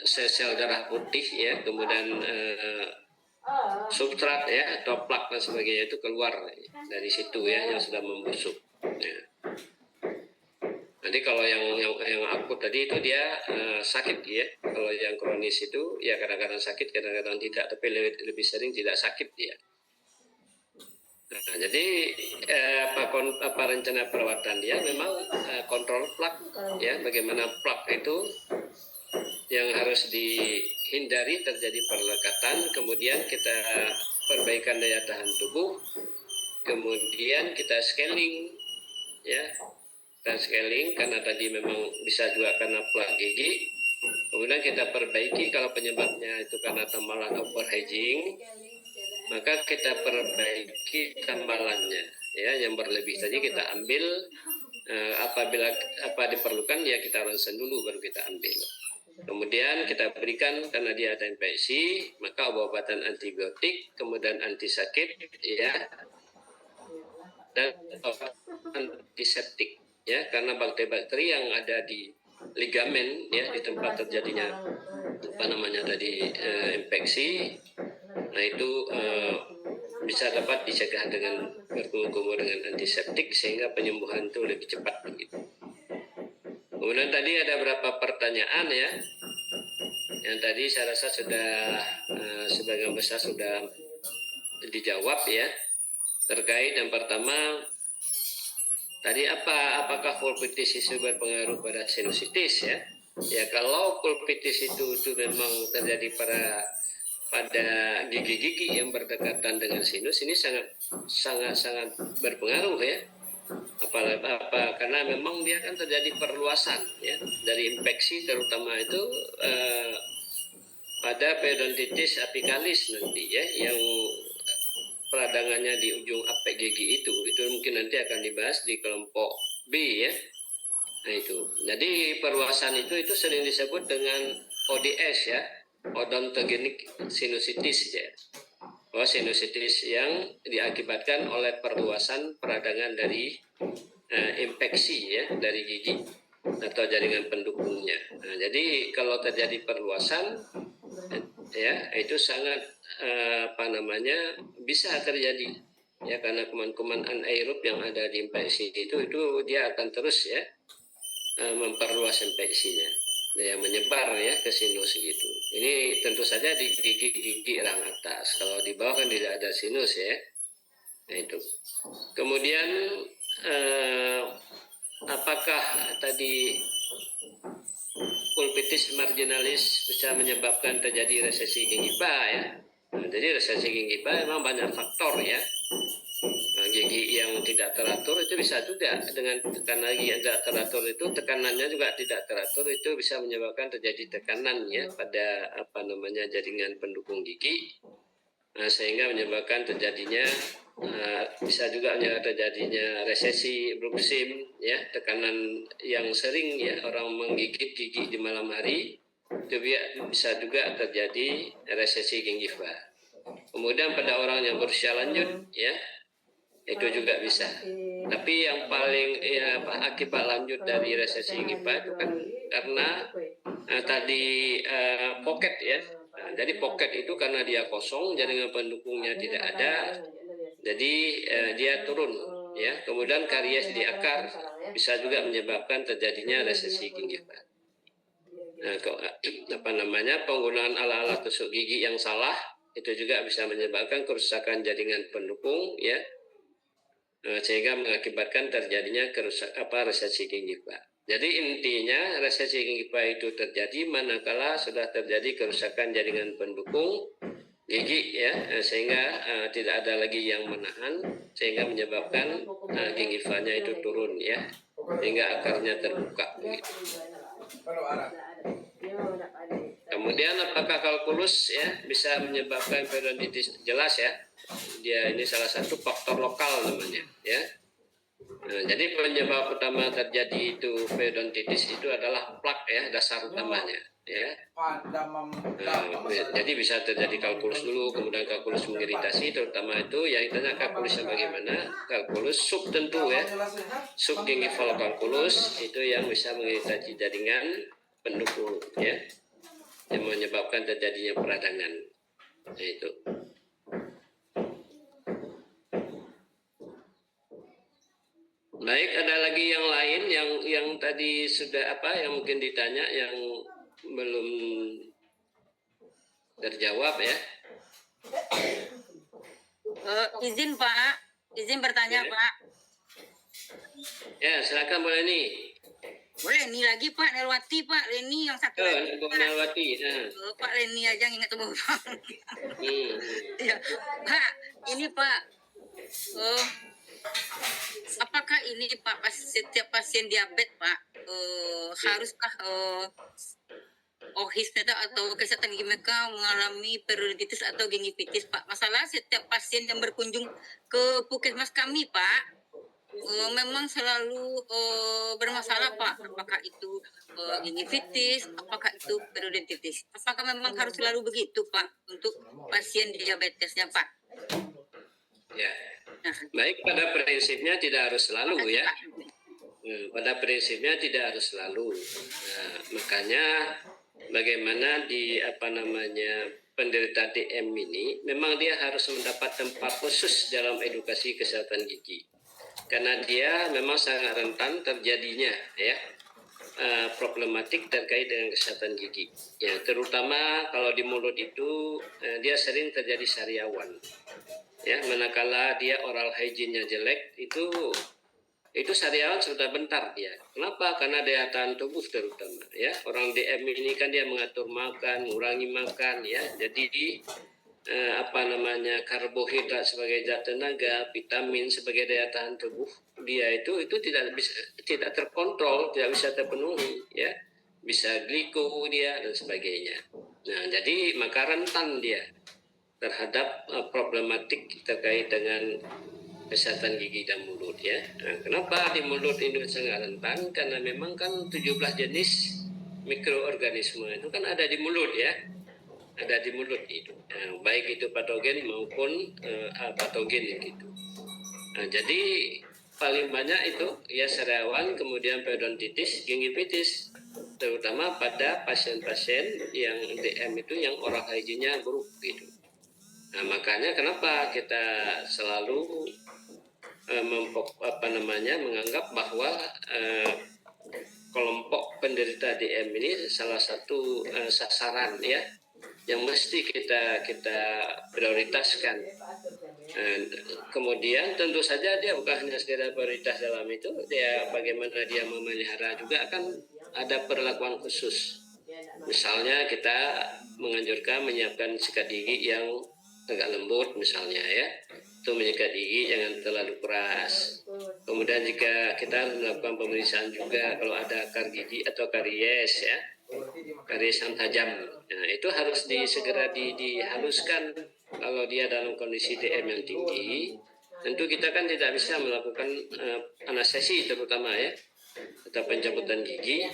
sel-sel darah putih ya, kemudian substrat ya atau plak dan sebagainya itu keluar dari situ ya, yang sudah membusuk ya. Nanti kalau yang akut tadi itu dia sakit ya. Kalau yang kronis itu ya kadang-kadang sakit, kadang-kadang tidak, tapi lebih sering tidak sakit dia. Nah, jadi apa rencana perawatan dia memang kontrol plak ya, bagaimana plak itu yang harus dihindari terjadi perlekatan, kemudian kita perbaikan daya tahan tubuh, kemudian kita scaling ya. Dan scaling karena tadi memang bisa juga karena plak gigi, kemudian kita perbaiki kalau penyebabnya itu karena tambalan overhaging, maka kita perbaiki tambalannya ya, yang berlebih tadi kita ambil, apabila diperlukan ya kita ronsen dulu baru kita ambil, kemudian kita berikan karena dia ada infeksi, maka obat-obatan antibiotik, kemudian anti sakit ya, dan antiseptik ya, karena bakteri-bakteri yang ada di ligamen ya, di tempat terjadinya infeksi, nah itu bisa dapat dicegah dengan berkumur dengan antiseptik sehingga penyembuhan itu lebih cepat begitu. Kemudian tadi ada beberapa pertanyaan ya, yang tadi saya rasa sudah sebagian besar sudah dijawab ya, terkait yang pertama tadi apakah pulpitis itu berpengaruh pada sinusitis ya? Ya kalau pulpitis itu memang terjadi pada gigi-gigi yang berdekatan dengan sinus, ini sangat berpengaruh ya. Karena memang dia kan terjadi perluasan ya dari infeksi, terutama itu pada periodontitis apicalis nanti ya, yang peradangannya di ujung apek gigi itu mungkin nanti akan dibahas di kelompok B ya. Nah itu, jadi perluasan itu sering disebut dengan ODS ya, odontogenic sinusitis ya. Sinusitis yang diakibatkan oleh perluasan peradangan dari infeksi ya dari gigi atau jaringan pendukungnya. Nah, jadi kalau terjadi perluasan ya itu sangat bisa terjadi ya, karena kuman-kuman anaerob yang ada di infeksi itu dia akan terus ya memperluas infeksinya, ya, menyebar ya ke sinus gitu. Ini tentu saja di gigi rang atas. Kalau di bawah kan tidak ada sinus ya. Nah, itu. Kemudian apakah tadi pulpitis marginalis bisa menyebabkan terjadi resesi gingiva ya? Nah, jadi resesi gingiva memang banyak faktor ya. Nah, gigi yang tidak teratur itu bisa juga dengan tekanan gigi yang tidak teratur itu, tekanannya juga tidak teratur, itu bisa menyebabkan terjadi tekanan ya pada jaringan pendukung gigi, sehingga menyebabkan terjadinya bisa juga terjadinya resesi bruxism ya, tekanan yang sering ya orang menggigit gigi di malam hari itu bisa juga terjadi resesi gingiva. Kemudian pada orang yang berusia lanjut ya, itu juga bisa. Tapi yang paling akibat lanjut dari resesi gingiva itu kan karena tadi pocket ya. Nah, jadi pocket itu karena dia kosong, jaringan pendukungnya tidak ada, jadi dia turun ya. Kemudian karies di akar bisa juga menyebabkan terjadinya resesi gingiva. Nah, penggunaan alat-alat tusuk gigi yang salah itu juga bisa menyebabkan kerusakan jaringan pendukung ya, sehingga mengakibatkan terjadinya resesi gingiva. Jadi intinya resesi gingiva itu terjadi manakala sudah terjadi kerusakan jaringan pendukung gigi ya, sehingga tidak ada lagi yang menahan, sehingga menyebabkan gingivanya itu turun ya, sehingga akarnya terbuka begitu. Kemudian apakah kalkulus ya bisa menyebabkan periodontitis? Jelas ya, dia ini salah satu faktor lokal namanya ya. Nah, jadi penyebab utama terjadi itu periodontitis itu adalah plak ya, dasar utamanya ya. Jadi bisa terjadi kalkulus dulu, kemudian kalkulus mengiritasi, terutama itu yang ditanya kalkulusnya bagaimana. Kalkulus sub tentu ya, subgingival kalkulus itu yang bisa mengiritasi jaringan pendukung ya, yang menyebabkan terjadinya peradangan. Nah, itu. Baik, ada lagi yang lain yang tadi sudah yang mungkin ditanya yang belum terjawab ya. Izin Pak, izin bertanya Ya. Pak. Ya, silakan boleh nih. Boleh nih lagi Pak Nelwati Pak, Leni yang satu lagi. Bu Melwati. Pak Leni aja yang ingat tuh Pak. Ya, Pak, ini Pak. Apakah ini Pak setiap pasien diabetes Pak haruskah atau kesehatan gigi mereka mengalami periodontitis atau gingivitis Pak? Masalah setiap pasien yang berkunjung ke puskesmas kami Pak memang selalu bermasalah Pak. Apakah itu gingivitis, apakah itu periodontitis? Apakah memang harus selalu begitu Pak untuk pasien diabetesnya Pak? Ya. Baik, pada prinsipnya tidak harus selalu ya. Pada prinsipnya tidak harus selalu. Nah, makanya bagaimana di penderita DM ini memang dia harus mendapat tempat khusus dalam edukasi kesehatan gigi. Karena dia memang sangat rentan terjadinya ya problematik terkait dengan kesehatan gigi. Ya, terutama kalau di mulut itu dia sering terjadi sariawan. Ya, manakala dia oral hygiene-nya jelek itu sariawan sudah bentar dia. Kenapa? Karena daya tahan tubuh terutama ya. Orang DM ini kan dia mengatur makan, mengurangi makan ya. Jadi karbohidrat sebagai zat tenaga, vitamin sebagai daya tahan tubuh dia itu tidak terkontrol, tidak bisa terpenuhi ya. Bisa gliko dia dan sebagainya. Nah, jadi maka rentan dia terhadap problematik terkait dengan kesehatan gigi dan mulut ya. Nah, kenapa di mulut ini sangat rentan? Karena memang kan 17 jenis mikroorganisme itu kan ada di mulut ya. Ada di mulut itu. Nah, baik itu patogen maupun patogen gitu. Nah, jadi paling banyak itu ya sariawan, kemudian periodontitis, gingivitis, terutama pada pasien-pasien yang DM itu yang oral hygiene-nya buruk gitu. Nah, makanya kenapa kita selalu menganggap bahwa kelompok penderita DM ini salah satu sasaran ya yang mesti kita prioritaskan. Kemudian tentu saja dia bukan hanya sekedar prioritas dalam itu, dia bagaimana dia memelihara juga akan ada perlakuan khusus. Misalnya kita menganjurkan menyiapkan sikat gigi yang agak lembut misalnya ya, itu menyikat gigi jangan terlalu keras. Kemudian jika kita melakukan pemeriksaan juga kalau ada akar gigi atau karies ya, karies yang tajam, nah itu harus segera dihaluskan. Kalau dia dalam kondisi DM yang tinggi, tentu kita kan tidak bisa melakukan anestesi terutama ya, atau pencabutan gigi.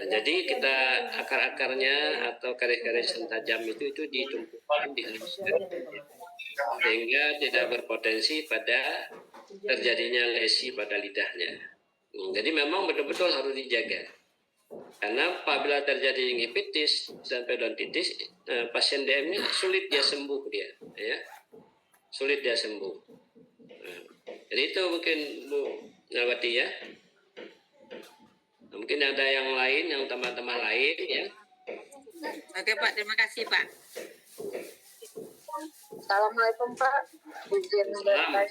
Jadi kita akar-akarnya atau karis-karis yang tajam itu ditumpukan, dihaluskan sehingga tidak berpotensi pada terjadinya lesi pada lidahnya. Jadi memang betul-betul harus dijaga. Karena apabila terjadi gingivitis dan periodontitis, pasien DM-nya sulit dia sembuh ya, sulit dia sembuh. Jadi itu mungkin Bu Nawati ya. Mungkin ada yang lain, yang teman-teman lain ya. Oke Pak, terima kasih Pak. Assalamualaikum Pak. Izin bertanya.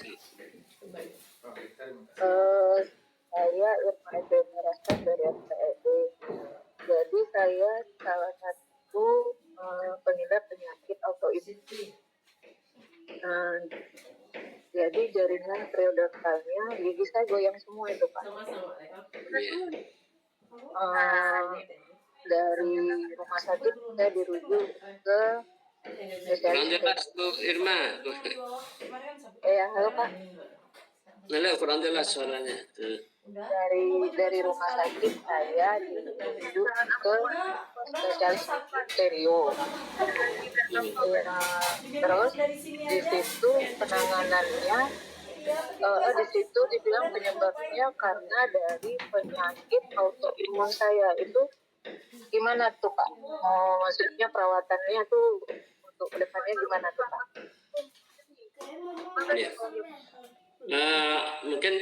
Saya Irma Ebe Merasa dari FPED. Jadi saya salah satu pengidap penyakit autoimun. Jadi jaringan periodontalnya gigi saya goyang semua itu Pak. Dari rumah sakit saya dirujuk ke Kurang jelas Bu Irma. ya halo Pak. Halo, kurang jelas suaranya. Dari rumah sakit saya dirujuk ke spesialis stereo. Terus di situ penanganannya di situ dibilang penyebabnya karena dari penyakit autoimun saya. Itu gimana tuh Pak? Maksudnya perawatannya tuh untuk kedepannya gimana tuh Pak? Ya. Mungkin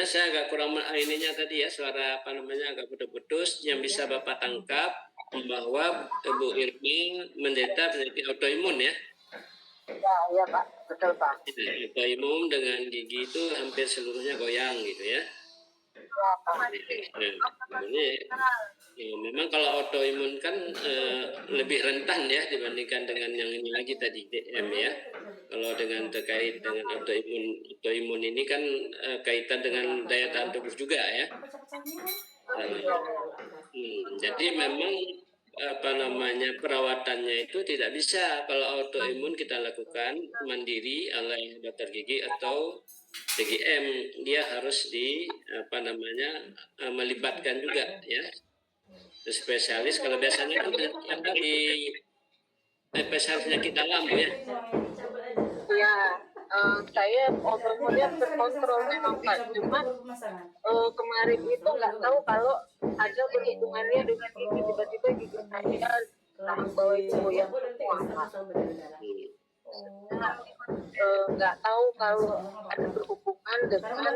saya agak kurang ininya tadi ya, suara agak putus-putus. Yang bisa Bapak tangkap bahwa Bu Irmi menderita penyakit autoimun ya. Ya Pak, betul Pak. Autoimun dengan gigi itu hampir seluruhnya goyang gitu ya. Memang kalau autoimun kan lebih rentan ya dibandingkan dengan yang ini lagi tadi DM ya. Kalau dengan terkait dengan autoimun ini kan kaitan dengan daya tahan tubuh juga ya. Jadi memang perawatannya itu tidak bisa kalau autoimun kita lakukan mandiri oleh dokter gigi atau DGM, dia harus melibatkan juga ya spesialis. Kalau biasanya kan ada di spesialis penyakit dalam ya. Ya, saya autoimunnya terkontrol memang Pak. Cuma kemarin itu nggak tahu kalau ada berhubungannya dengan gigi, tiba-tiba gigi saya bawah itu goyang semua. Nggak tahu kalau ada berhubungan dengan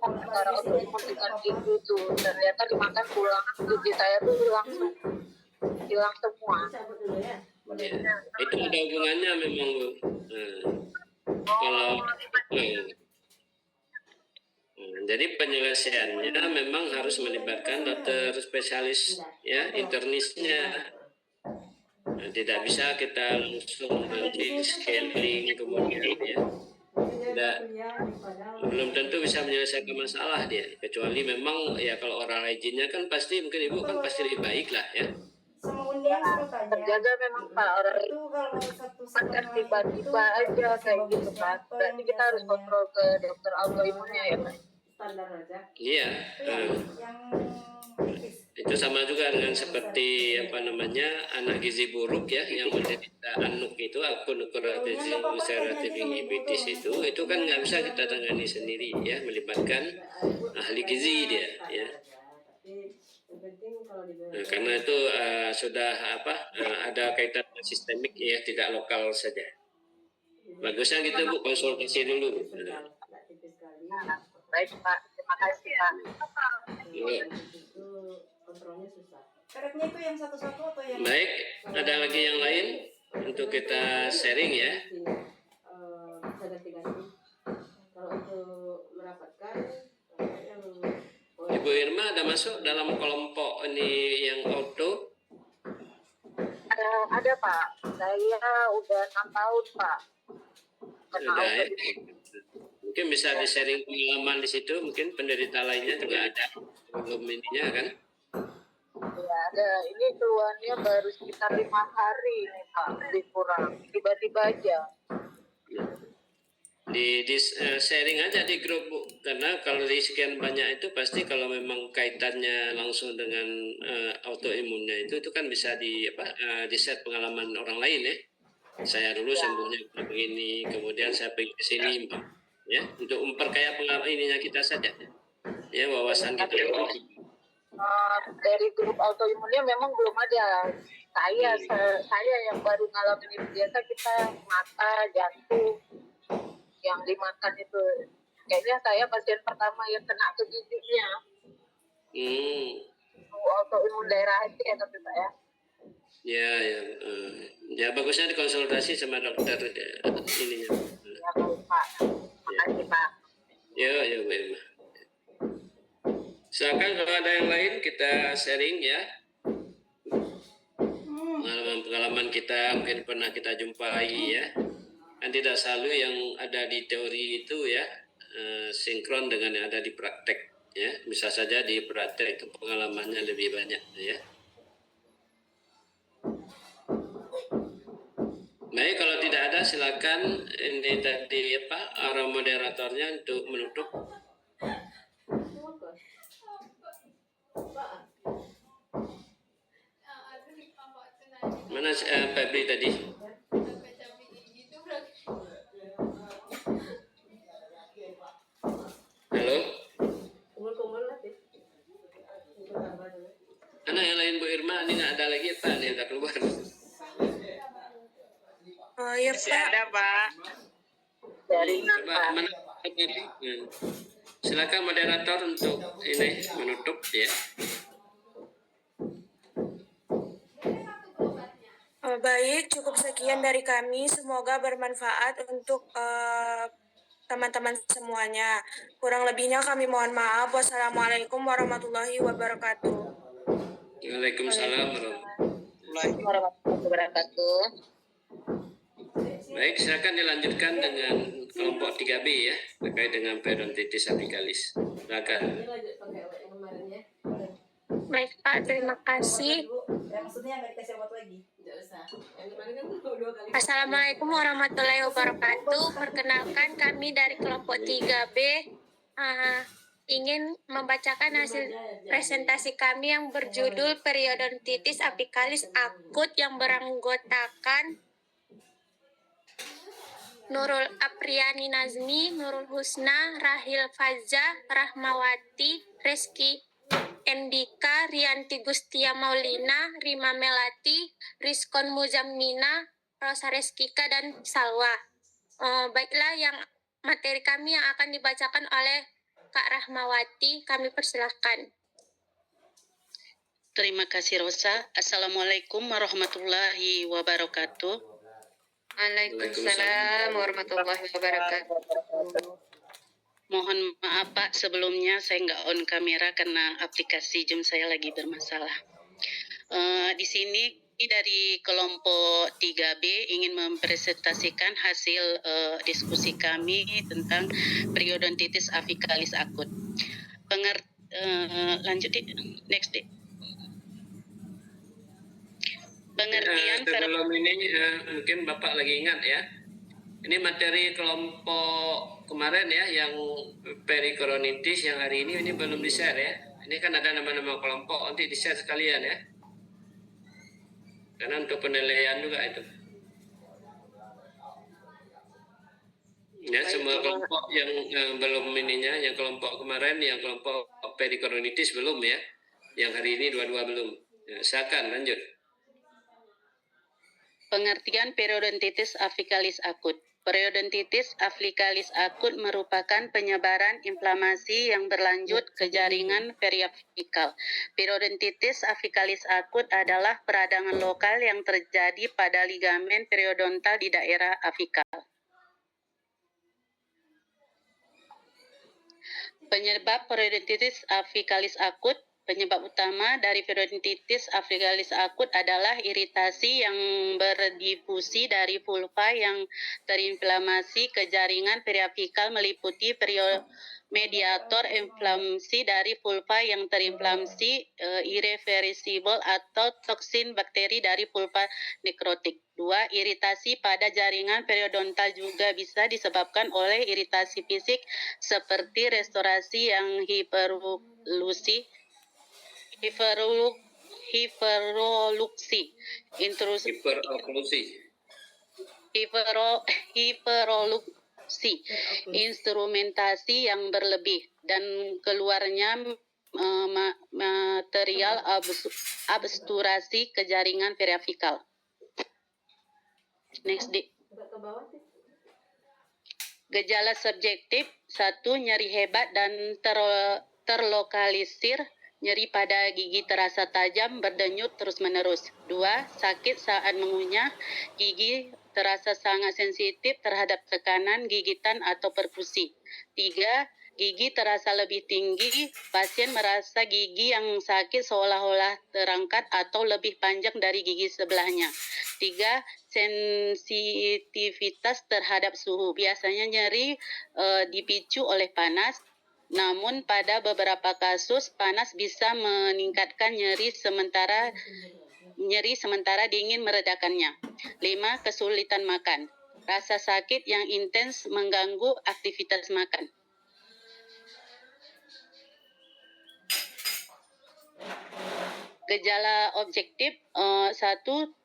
antara autoimun dengan gigi itu. Ternyata dimakan pulang gigi saya tuh hilang semua. Ya, itu ada hubungannya memang Bu. Kalau jadi penyelesaiannya memang harus melibatkan dokter spesialis ya, internisnya. Tidak bisa kita langsung nanti scaling kemudian ya. Belum tentu bisa menyelesaikan masalah dia, kecuali memang ya kalau oral hygiene-nya kan pasti mungkin Ibu kan pasti lebih baik lah ya. Terjaga memang Pak, orang itu tiba-tiba aja kayak gitu Pak. Berarti kita harus kontrol ke dokter autoimunnya ya Pak. Iya. Itu sama juga dengan seperti anak gizi buruk ya yang menderita anuk itu, akut ulcerative gingivitis itu kan nggak bisa kita tangani sendiri ya, melibatkan ahli gizi dia ya. Karena itu sudah ada kaitan sistemik ya, tidak lokal saja. Bagusnya gitu Bu, konsultasi dulu. Baik Pak, terima kasih Pak. Ya. Itu kontrolnya susah. Karetnya itu yang satu-satu atau yang Baik, ada lagi yang lain untuk kita sharing ya. Bisa ganti-ganti. Kalau untuk merapatkan yang Ibu Irma ada masuk dalam kelompok ini yang auto? Ada Pak, saya udah 6 tahun Pak. Kena Sudah ya. auto. Mungkin bisa di-sharing pengalaman di situ, mungkin penderita lainnya juga ada. Belum ininya kan? Ya ada, ini keluarnya baru sekitar 5 hari nih Pak, lebih kurang. Tiba-tiba aja. Di sharing aja di grup Bu, karena kalau di sekian banyak itu pasti kalau memang kaitannya langsung dengan autoimunnya itu kan bisa di share pengalaman orang lain ya. Saya dulu sembuhnya begini, kemudian saya pergi ke sini, ya, untuk memperkaya pengalaman ininya kita saja, ya, wawasan kita. Dari grup autoimunnya memang belum ada. Saya yang baru ngalamin itu. Biasa kita mata, jantung, yang dimakan itu. Kayaknya saya pasien pertama yang kena ke giginya. Autoimun daerah hati ya tapi Pak ya. Ya bagusnya dikonsultasi sama dokter ininya. Ya Pak. Makasih Pak. Ya Bu Irma. Silakan kalau ada yang lain kita sharing ya. Pengalaman kita mungkin pernah kita jumpai ya. Kan tidak selalu yang ada di teori itu ya sinkron dengan yang ada di praktek ya. Bisa saja di praktek itu pengalamannya lebih banyak ya. Baik, kalau tidak ada silakan ini tadi arah moderatornya untuk menutup. Mana Febri tadi? Halo? Anak yang lain Bu Irma, ini nggak ada lagi Pak, ini udah keluar. Oh ya Masih Pak. ada Pak. Jaringan Coba Pak. mana? Silakan moderator untuk ini menutup ya. Baik, cukup sekian dari kami. Semoga bermanfaat untuk teman-teman semuanya. Kurang lebihnya kami mohon maaf. Wassalamualaikum warahmatullahi wabarakatuh. Waalaikumsalam warahmatullahi Wabarakatuh. Baik, silakan dilanjutkan dengan kelompok 3B ya, terkait dengan periodontitis apicalis. Silakan. ini lanjut pakai yang kemarin ya. Baik Pak, terima kasih. maksudnya nggak dikasih obat lagi? Tidak usah. Yang kemarin kan 2 kali. Assalamualaikum warahmatullahi wabarakatuh. Perkenalkan kami dari kelompok 3B ingin membacakan hasil presentasi kami yang berjudul periodontitis apicalis akut yang beranggotakan Nurul Apriyani Nazmi, Nurul Husna, Rahil Faza, Rahmawati, Reski Endika, Rianti Gustia Maulina, Rima Melati, Rizkon Muzammina, Rosa Reskika, dan Salwa. Baiklah, yang materi kami yang akan dibacakan oleh Kak Rahmawati, kami persilahkan. Terima kasih Rosa. Assalamualaikum warahmatullahi wabarakatuh. Waalaikumsalam warahmatullahi wabarakatuh. Mohon maaf Pak, sebelumnya saya nggak on kamera karena aplikasi Zoom saya lagi bermasalah. Di sini dari kelompok 3B ingin mempresentasikan hasil diskusi kami tentang periodontitis apicalis akut. Lanjut next deh. Pengertian sebelum ini mungkin Bapak lagi ingat ya. Ini materi kelompok kemarin ya yang perikoronitis yang hari ini belum di-share ya. Ini kan ada nama-nama kelompok, nanti di-share sekalian ya. Karena untuk penilaian juga itu. Ya, semua kelompok yang belum ininya, yang kelompok kemarin, yang kelompok perikoronitis belum ya. Yang hari ini dua-dua belum. Ya, silakan lanjut. Pengertian periodontitis apicalis akut. Periodontitis afflicalis akut merupakan penyebaran inflamasi yang berlanjut ke jaringan periafikal. Periodontitis afflicalis akut adalah peradangan lokal yang terjadi pada ligamen periodontal di daerah afikal. Penyebab periodontitis afflicalis akut. Penyebab utama dari periodontitis afflicalis akut adalah iritasi yang berdifusi dari vulva yang terinflamasi ke jaringan periafikal meliputi mediator inflamasi dari vulva yang terinflamasi, irreversible atau toksin bakteri dari vulva nekrotik. 2. Iritasi pada jaringan periodontal juga bisa disebabkan oleh iritasi fisik seperti restorasi yang hiperolusi, hiperolusi, instrumentasi yang berlebih, dan keluarnya material obsturasi ke jaringan periafikal. Next, Gejala subjektif. 1. Nyeri hebat dan terlokalisir. Nyeri pada gigi terasa tajam, berdenyut terus-menerus. 2. Sakit saat mengunyah. Gigi terasa sangat sensitif terhadap tekanan, gigitan, atau perkusi. 3. Gigi terasa lebih tinggi. Pasien merasa gigi yang sakit seolah-olah terangkat atau lebih panjang dari gigi sebelahnya. 3. Sensitivitas terhadap suhu. Biasanya nyeri dipicu oleh panas. Namun pada beberapa kasus panas bisa meningkatkan nyeri sementara dingin meredakannya. 5. Kesulitan makan. Rasa sakit yang intens mengganggu aktivitas makan. Gejala objektif. 1.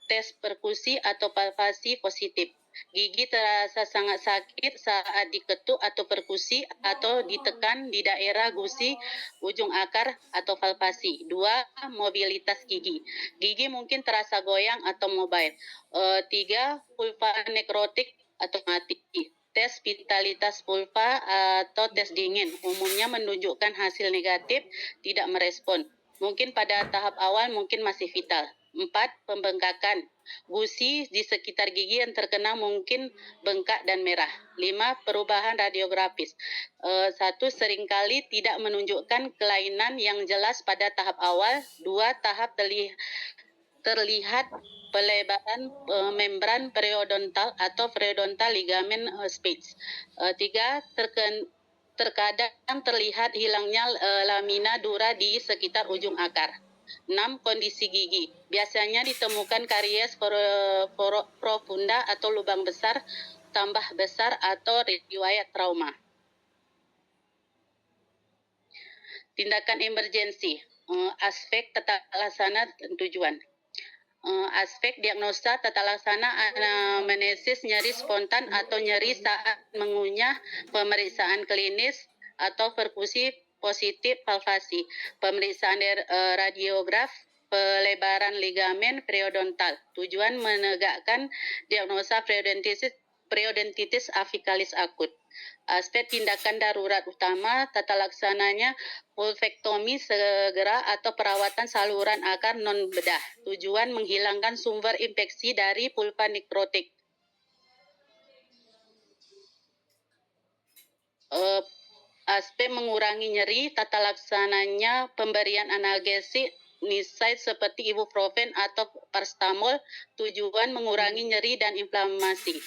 Tes perkusi atau palpasi positif. Gigi terasa sangat sakit saat diketuk atau perkusi atau ditekan di daerah gusi, ujung akar, atau palpasi. 2. Mobilitas gigi. Gigi mungkin terasa goyang atau mobile. 3. Vulva nekrotik atau mati. Tes vitalitas vulva atau tes dingin umumnya menunjukkan hasil negatif, tidak merespon. Mungkin pada tahap awal mungkin masih vital. 4. Pembengkakan. Gusi di sekitar gigi yang terkena mungkin bengkak dan merah. 5. Perubahan radiografis. 1. Seringkali tidak menunjukkan kelainan yang jelas pada tahap awal. 2. Tahap terlihat pelebaran membran periodontal atau periodontal ligamen space. 3. Terkadang terlihat hilangnya lamina dura di sekitar ujung akar. 6. Kondisi gigi. Biasanya ditemukan karies profunda atau lubang besar, tambah besar, atau riwayat trauma. Tindakan emergensi. Aspek tata laksana dan tujuan. Aspek diagnosa tata laksana anamnesis nyeri spontan atau nyeri saat mengunyah, pemeriksaan klinis atau perkusi positif palpasi, pemeriksaan radiograf, pelebaran ligamen periodontal. Tujuan menegakkan diagnosa periodontitis afflicalis akut. Aspek tindakan darurat utama tata laksananya vulvektomi segera atau perawatan saluran akar non bedah. Tujuan menghilangkan sumber infeksi dari vulva nekrotik. Aspek mengurangi nyeri, tata laksananya pemberian analgesik NSAID seperti ibuprofen atau paracetamol. Tujuan mengurangi nyeri dan inflamasi.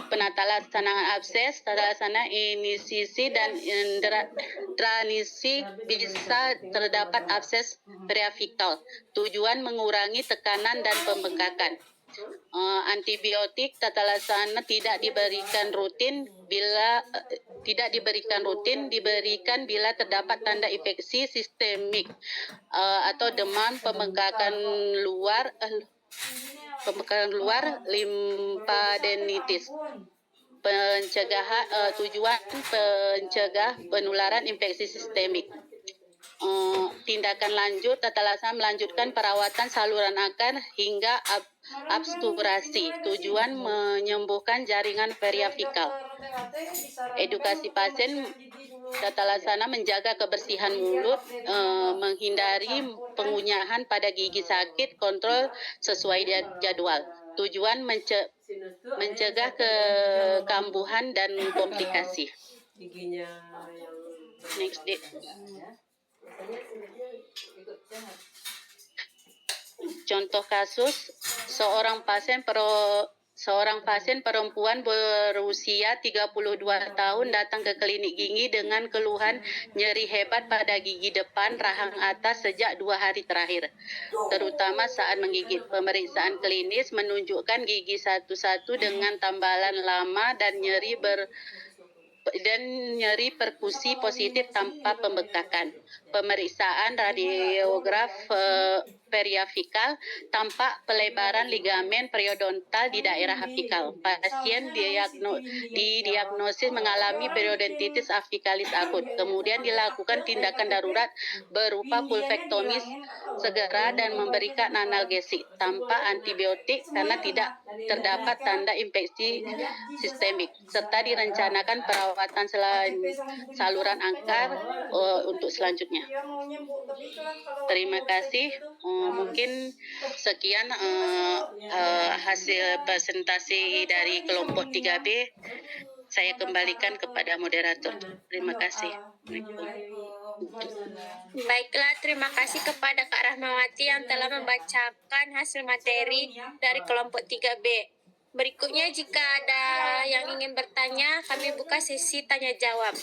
Penata laksanaan abses, tata laksana inisisi dan intranisi bisa terdapat abses periafikal. Tujuan mengurangi tekanan dan pembengkakan. Antibiotik tata laksana tidak diberikan rutin diberikan bila terdapat tanda infeksi sistemik atau demam, pembengkakan luar, limfadenitis. Tujuan pencegah penularan infeksi sistemik. Tindakan lanjut tata laksana melanjutkan perawatan saluran akar hingga obsturasi, tujuan menyembuhkan jaringan periafikal. Edukasi pasien tata laksana menjaga kebersihan mulut, menghindari pengunyahan pada gigi sakit, kontrol sesuai jadwal. Tujuan mencegah kekambuhan dan komplikasi. Giginya yang Next date. biasanya sinusnya ikut sehat. Contoh kasus, seorang pasien perempuan berusia 32 tahun datang ke klinik gigi dengan keluhan nyeri hebat pada gigi depan rahang atas sejak 2 hari terakhir, terutama saat menggigit. Pemeriksaan klinis menunjukkan gigi satu-satu dengan tambalan lama dan nyeri perkusi positif tanpa pembekakan. Pemeriksaan radiograf periafikal tampak pelebaran ligamen periodontal di daerah apikal. Pasien didiagnosis mengalami periodontitis apikalis akut. Kemudian dilakukan tindakan darurat berupa vulvektomi segera dan memberikan analgesik tanpa antibiotik karena tidak terdapat tanda infeksi sistemik, serta direncanakan perawatan saluran angkar untuk selanjutnya. Terima kasih. Mungkin sekian hasil presentasi dari kelompok 3B. Saya kembalikan kepada moderator. Terima kasih. Baiklah, terima kasih kepada Kak Rahmawati yang telah membacakan hasil materi dari kelompok 3B. Berikutnya, jika ada yang ingin bertanya, kami buka sesi tanya jawab.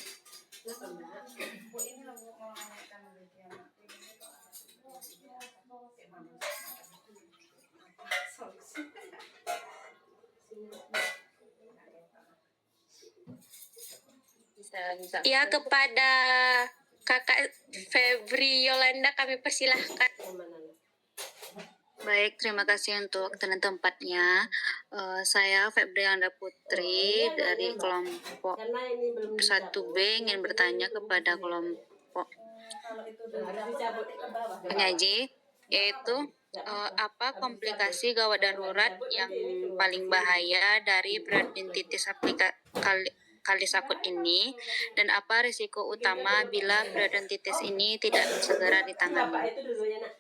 Ya, kepada Kakak Febri Yolanda kami persilahkan. Baik, terima kasih untuk waktu dan tempatnya. Saya Febri Yolanda Putri dari kelompok 1B ingin bertanya kepada kelompok penyaji, yaitu apa komplikasi gawat darurat yang paling bahaya dari periodontitis apikalis akut ini, dan apa risiko utama bila periodontitis ini tidak segera ditangani? Bapak itu dulu ya, Nak.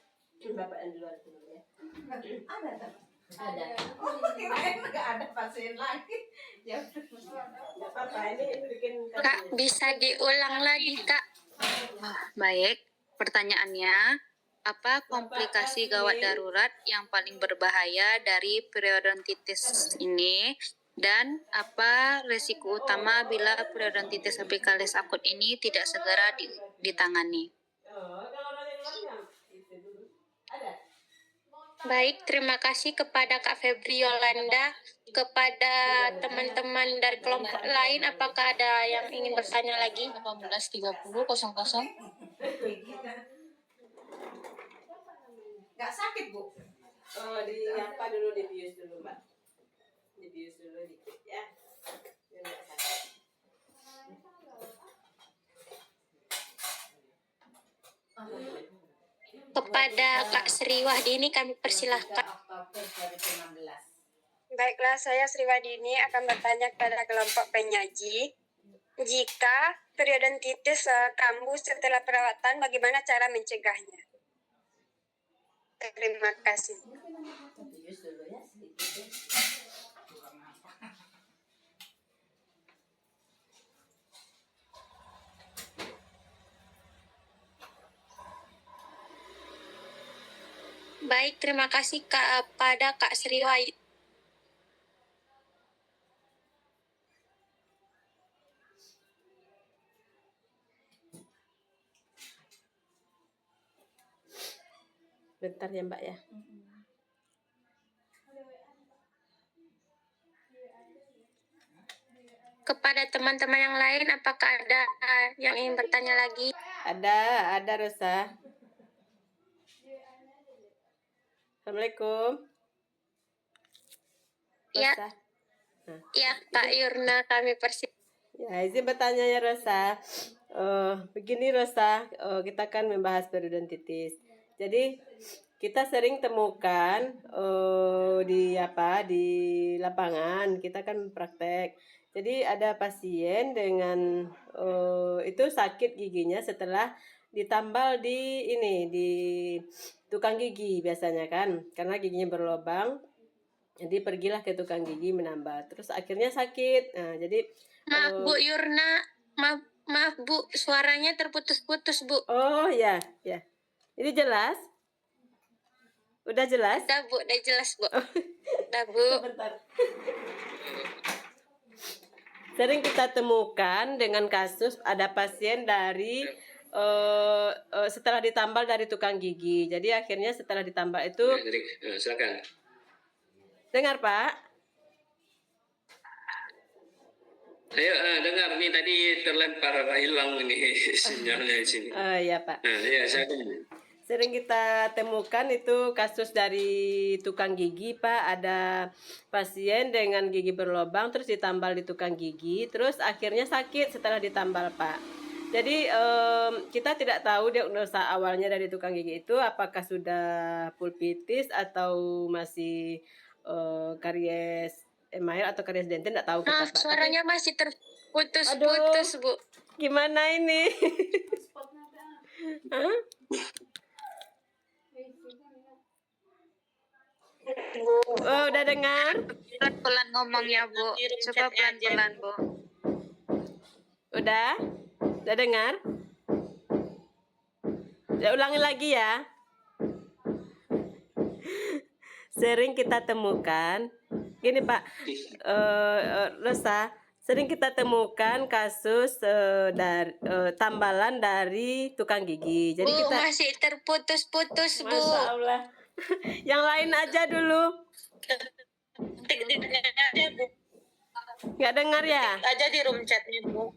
Bapak yang di luar dulu ya. Ada. Nggak ada pasien lagi. Ya, nggak apa-apa, ini bikin. Kak, bisa diulang lagi, Kak? Baik, pertanyaannya, apa komplikasi gawat darurat yang paling berbahaya dari periodontitis ini, dan apa risiko utama bila periodontitis apikalis akut ini tidak segera ditangani? Baik, terima kasih kepada Kak Febri Yolanda. Kepada teman-teman dari kelompok lain, apakah ada yang ingin bertanya lagi? 18.30.00. Nggak sakit, Bu? Di apa dulu, dibius dulu, Mbak. Dibius dulu dikit ya. Biar nggak sakit. Kepada Kak Sri Wahdini kami persilahkan. Baiklah, saya Sri Wahdini akan bertanya kepada kelompok penyaji. Jika periodontitis kambuh setelah perawatan, bagaimana cara mencegahnya? Terima kasih. Baik, terima kasih kepada Kak Sri Wahdini. Bentar ya, Mbak ya. Kepada teman-teman yang lain, apakah ada yang ingin bertanya lagi? Ada Rosa. Assalamualaikum. Ya, Rosa. ya Kak Yurna kami Ya, izin bertanya ya Rosa. Begini Rosa, kita kan membahas periodontitis. Jadi kita sering temukan di lapangan kita kan praktek. Jadi ada pasien dengan itu sakit giginya setelah ditambal di tukang gigi biasanya kan, karena giginya berlubang. Jadi pergilah ke tukang gigi menambal, terus akhirnya sakit. Nah, jadi Maaf Bu Yurna, maaf Bu, suaranya terputus-putus Bu. oh ya, ini jelas? Udah jelas? Udah Bu, udah jelas Bu. Udah Bu. Sebentar. Sering kita temukan dengan kasus ada pasien dari setelah ditambal dari tukang gigi. Jadi akhirnya setelah ditambal itu Silakan. dengar Pak. Ayo dengar nih, tadi terlempar hilang ini sinyalnya di sini. Iya Pak. Nah, ya silakan. Sering kita temukan itu kasus dari tukang gigi Pak, ada pasien dengan gigi berlubang terus ditambal di tukang gigi, terus akhirnya sakit setelah ditambal Pak. Jadi kita tidak tahu diagnosa awalnya dari tukang gigi itu apakah sudah pulpitis atau masih karies email atau karies dentin, tidak tahu kita Pak. Suaranya masih terputus-putus Bu. Gimana ini? Hah? Oh, udah dengar? Pelan ngomongnya Bu. Coba pelan-pelan Bu. Udah? Udah dengar? Ya, ulangi lagi ya. Sering kita temukan, gini Pak, Rosa, sering kita temukan kasus tambalan dari tukang gigi. Jadi Bu, kita masih terputus-putus Bu. Masya Allah. Yang lain aja dulu. Nggak dengar ya? Aja di room chatnya Bu.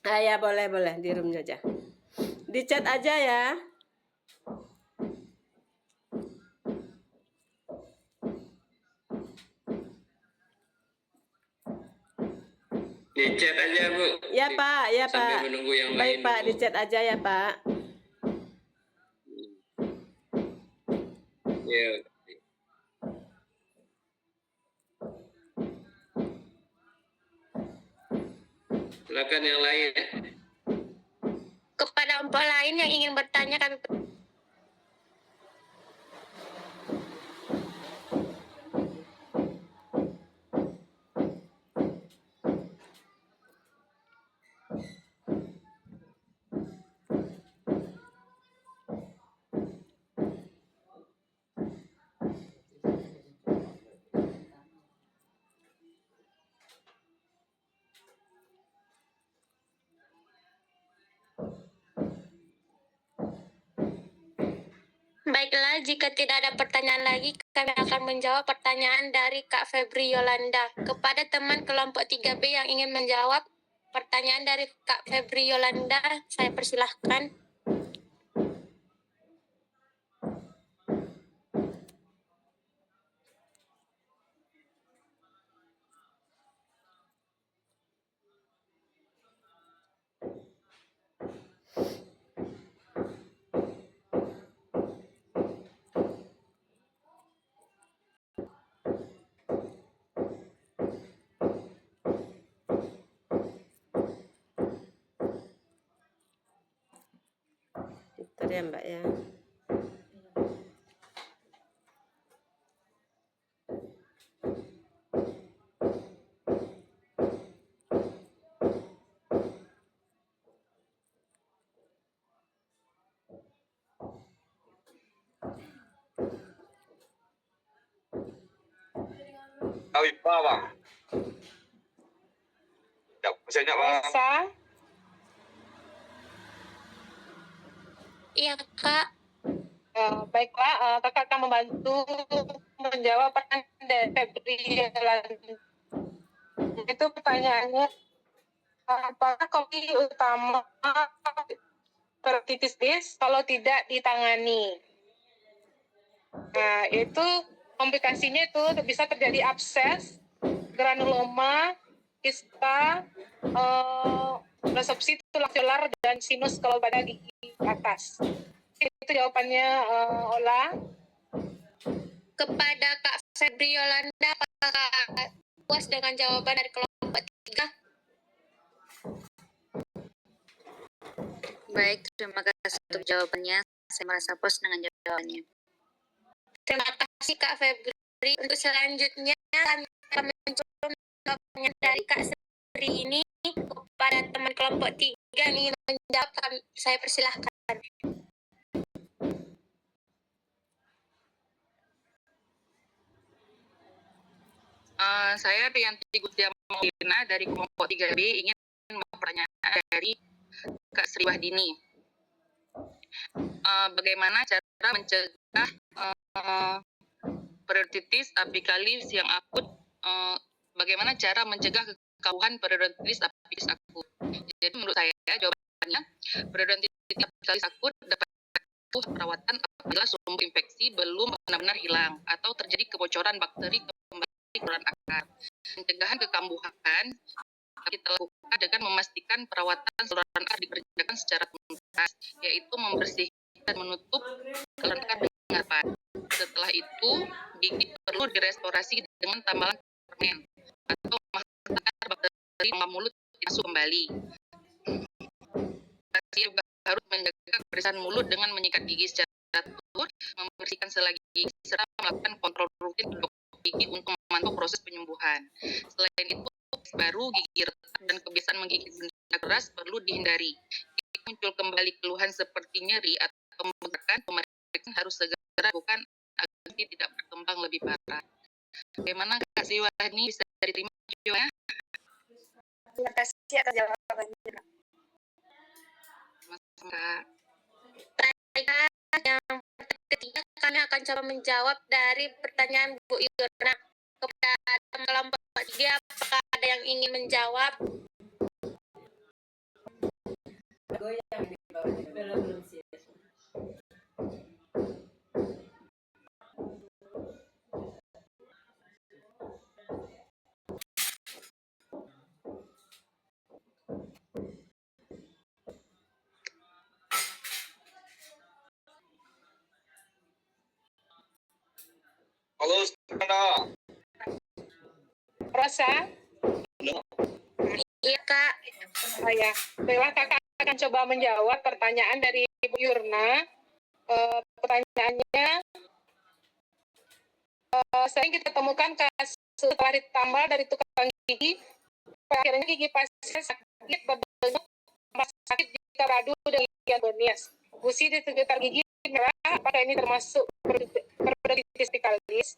Ah ya, boleh di roomnya aja. Di chat aja ya. Di chat aja Bu. Ya Pak, ya Sambil Pak. menunggu yang Baik lain Pak, dulu. di chat aja ya Pak. Ya. Silakan yang lain. Kepada empok lain yang ingin bertanya kami Baiklah, jika tidak ada pertanyaan lagi, kami akan menjawab pertanyaan dari Kak Febri Yolanda. Kepada teman kelompok 3B yang ingin menjawab pertanyaan dari Kak Febri Yolanda, saya persilahkan. Itu ya Mbak ya. Awit bawang. Banyak bawang. Rosa, Iya Kak. baiklah, kakak akan membantu menjawab pertanyaan dari Febri Yolanda. Itu pertanyaannya, apakah kondisi utama dermatitis kalau tidak ditangani? Nah, itu komplikasinya itu bisa terjadi abses, granuloma, kista, resepsi tulang dan sinus kalau pada gigi atas. Itu jawabannya Ola. Kepada Kak Febri Yolanda, apakah puas dengan jawaban dari kelompok 3? Baik, terima kasih untuk jawabannya. Saya merasa puas dengan jawabannya. Terima kasih Kak Febri. Untuk selanjutnya kami mencoba pertanyaan dari Kak Febri ini kepada teman kelompok 3 yang ingin menjawab. Saya persilahkan. Saya Rianti Gustia Maulina dari kelompok 3B ingin pertanyaan dari Kak Sri Wahdini. Bagaimana cara mencegah periodontitis apikalis yang akut? Bagaimana cara mencegah kekambuhan periodontitis apikalis akut? Jadi menurut saya jawabannya periodontitis apikalis akut dapat perawatan apabila sumber infeksi belum benar-benar hilang atau terjadi kebocoran bakteri kembali ke saluran akar. Pencegahan kekambuhan kita lakukan dengan memastikan perawatan saluran akar dikerjakan secara tuntas, yaitu membersihkan dan menutup saluran akar dengan rapat. Setelah itu, gigi perlu direstorasi dengan tambahan permen atau memastikan bakteri dalam mulut masuk kembali. Pasien juga harus menjaga kebersihan mulut dengan menyikat gigi secara teratur, membersihkan selagi gigi, serta melakukan kontrol rutin ke dokter gigi untuk memantau proses penyembuhan. Selain itu, baru gigi retak dan kebiasaan menggigit benda keras perlu dihindari. Jika muncul kembali keluhan seperti nyeri atau membengkak, pemeriksaan harus segera dilakukan agar tidak berkembang lebih parah. Bagaimana Kak Sri Wahdini, bisa diterima jawabannya? Terima kasih atas jawabannya. Yang ketiga, kami akan coba menjawab dari pertanyaan Bu Yurna. Kepada kelompok 3, apakah ada yang ingin menjawab? Halo, Stana. Rosa? Iya, Kak. Ya. Baiklah, Kakak akan coba menjawab pertanyaan dari Ibu Yurna. Pertanyaannya, sering kita temukan kasus setelah ditambal dari tukang gigi, akhirnya gigi pasien sakit berbentuk sakit jika beradu dengan gigi agonis. Gusi di sekitar gigi merah, apakah ini termasuk periodontitis apikalis?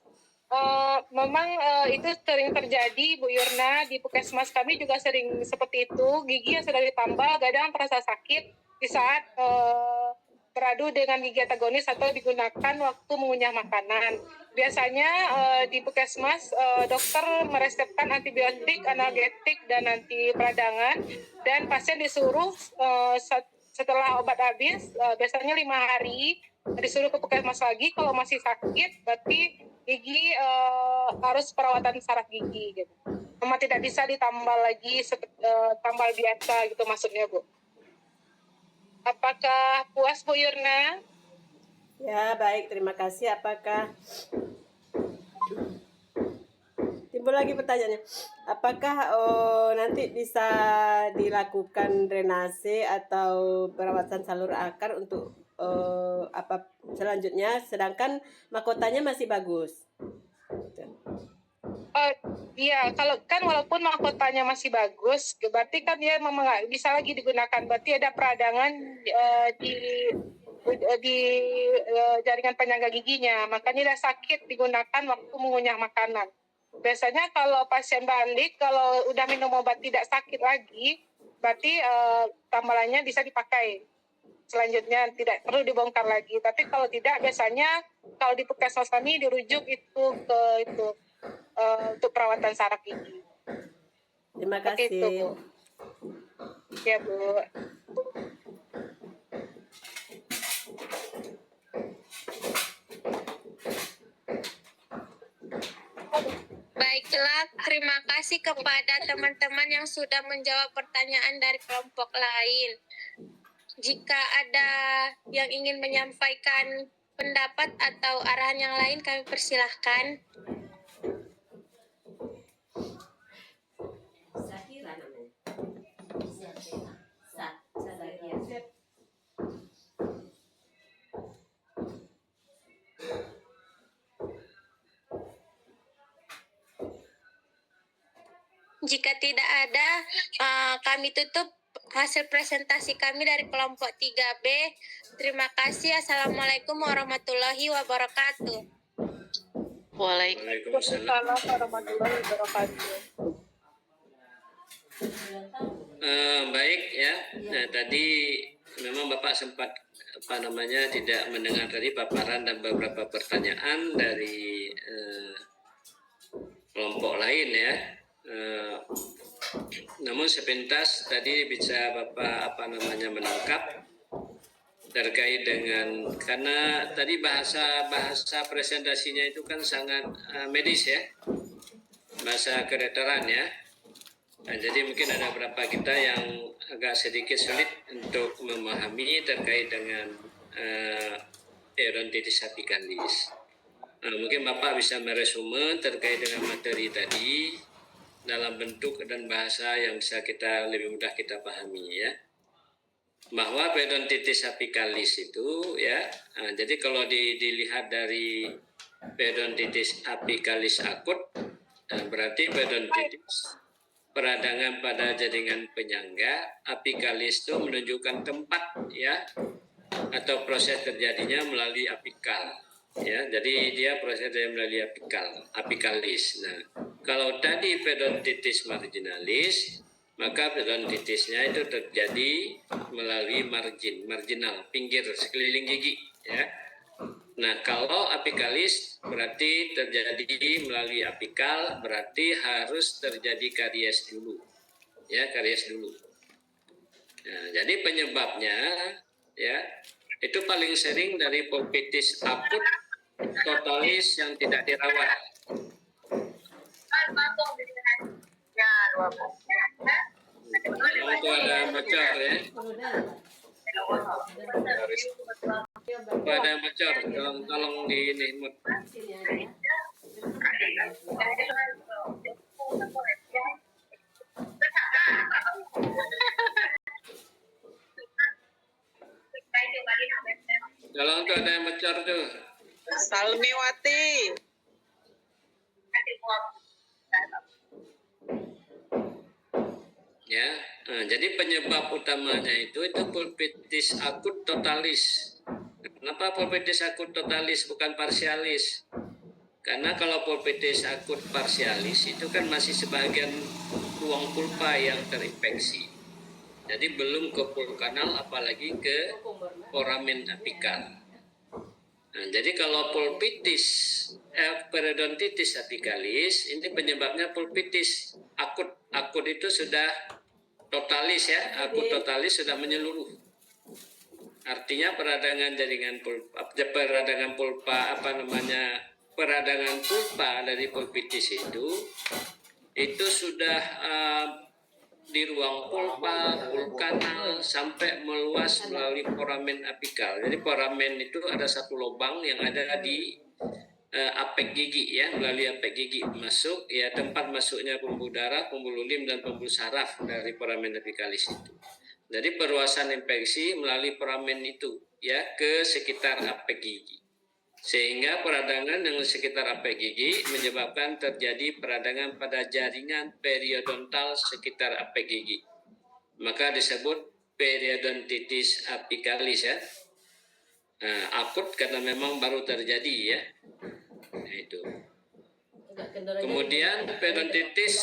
Memang itu sering terjadi, Bu Yurna. Di puskesmas kami juga sering seperti itu. Gigi yang sudah ditambal kadang terasa sakit di saat beradu dengan gigi antagonis atau digunakan waktu mengunyah makanan. Biasanya di puskesmas dokter meresepkan antibiotik, analgetik, dan anti peradangan, dan pasien disuruh setelah obat habis, biasanya 5 hari disuruh ke puskesmas lagi. Kalau masih sakit, berarti gigi harus perawatan saraf gigi gitu. Memang tidak bisa ditambal lagi tambal biasa gitu maksudnya, Bu. Apakah puas, Bu Yurna? Ya, baik, terima kasih. Apakah timbul lagi pertanyaannya? Apakah nanti bisa dilakukan drenase atau perawatan saluran akar untuk apa selanjutnya, sedangkan mahkotanya masih bagus? Iya, kalau kan walaupun mahkotanya masih bagus, berarti kan dia memang nggak bisa lagi digunakan. Berarti ada peradangan di jaringan penyangga giginya, makanya dia sakit digunakan waktu mengunyah makanan. Biasanya kalau pasien balik, kalau udah minum obat tidak sakit lagi, berarti tambalannya bisa dipakai. Selanjutnya tidak perlu dibongkar lagi. Tapi kalau tidak, biasanya kalau di puskesmas kami dirujuk itu ke untuk perawatan saraf gigi. Terima kasih. Itu, Bu. Ya, Bu. Baiklah, terima kasih kepada teman-teman yang sudah menjawab pertanyaan dari kelompok lain. Jika ada yang ingin menyampaikan pendapat atau arahan yang lain kami persilahkan. Jika tidak ada, kami tutup hasil presentasi kami dari kelompok 3B. Terima kasih. Assalamualaikum warahmatullahi wabarakatuh. Waalaikumsalam warahmatullahi wabarakatuh. Baik ya. Nah, tadi memang Bapak sempat tidak mendengar tadi paparan dan beberapa pertanyaan dari kelompok lain ya. Namun sepintas tadi bisa Bapak menangkap terkait dengan, karena tadi bahasa presentasinya itu kan sangat medis ya, bahasa kedokteran ya. Nah, jadi mungkin ada beberapa kita yang agak sedikit sulit untuk memahami terkait dengan periodontitis apicalis. Nah, mungkin Bapak bisa meresume terkait dengan materi tadi dalam bentuk dan bahasa yang bisa kita lebih mudah kita pahami ya. Bahwa periodontitis apicalis itu ya, jadi kalau dilihat dari periodontitis apicalis akut, berarti periodontitis peradangan pada jaringan penyangga. Apicalis itu menunjukkan tempat ya, atau proses terjadinya melalui apikal ya. Jadi dia prosesnya melalui apicalis. Nah, kalau tadi periodontitis marginalis, maka periodontitisnya itu terjadi melalui marginal, pinggir sekeliling gigi ya. Nah, kalau apicalis berarti terjadi melalui apikal, berarti harus terjadi karies dulu ya, karies dulu. Nah, jadi penyebabnya ya itu paling sering dari pulpitis akut totalis yang tidak dirawat. Itu ada bocor ya. Ada bocor, tolong di ini mute. Tolong tuh ada yang bocor tuh. Salmiwati. Ya, nah, jadi penyebab utamanya itu pulpitis akut totalis. Kenapa pulpitis akut totalis bukan parsialis? Karena kalau pulpitis akut parsialis itu kan masih sebagian ruang pulpa yang terinfeksi. Jadi belum ke pulkanal apalagi ke foramen apikal. Nah, jadi kalau periodontitis apicalis ini penyebabnya pulpitis akut. Akut itu sudah totalis ya, akut totalis sudah menyeluruh. Artinya peradangan jaringan pulpa, peradangan pulpa dari pulpitis itu sudah di ruang pulpa, pulkanal sampai meluas melalui foramen apikal. Jadi foramen itu ada satu lubang yang ada di apek gigi ya, melalui apek gigi masuk ya, tempat masuknya pembuluh darah, pembuluh lim dan pembuluh saraf dari foramen apicalis itu. Jadi perluasan infeksi melalui foramen itu ya ke sekitar apek gigi. Sehingga peradangan yang sekitar apek gigi menyebabkan terjadi peradangan pada jaringan periodontal sekitar apek gigi. Maka disebut periodontitis apicalis ya. Akut karena memang baru terjadi ya. Itu. Kemudian periodontitis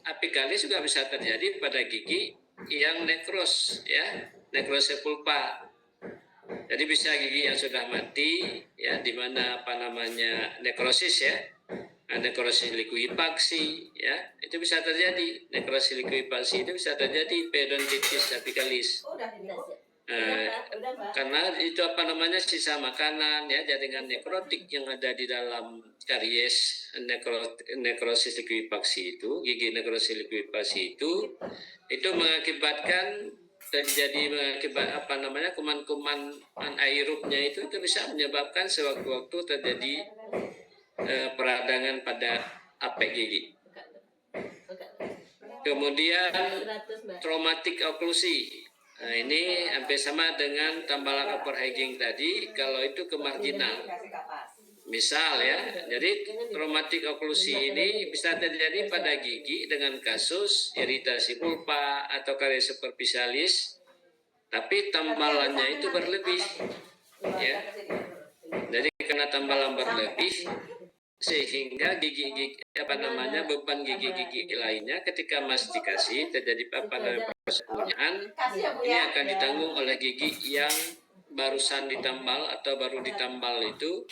apicalis juga bisa terjadi pada gigi yang nekros ya, nekrosis pulpa. Jadi bisa gigi yang sudah mati ya, di mana nekrosis ya, nekrosis likuifaksi ya, itu bisa terjadi. Nekrosis likuifaksi itu bisa terjadi periodontitis apicalis. Karena itu sisa makanan ya, jaringan nekrotik yang ada di dalam karies nekrosis likuifaksi itu, gigi nekrosis likuifaksi itu mengakibatkan terjadi akibat kuman-kuman aerobnya itu bisa menyebabkan sewaktu-waktu terjadi peradangan pada apek gigi. Kemudian traumatic oklusi. Nah, ini hampir sama dengan tambalan overhanging tadi, kalau itu ke marginal. Misal ya, jadi traumatic oklusi ini bisa terjadi pada gigi dengan kasus iritasi pulpa atau karies superficialis, tapi tambalannya itu berlebih. Ya. Jadi karena tambalan berlebih, sehingga beban gigi-gigi lainnya ketika mastikasi terjadi persembunyian, ini akan ditanggung oleh gigi yang barusan ditambal atau baru ditambal itu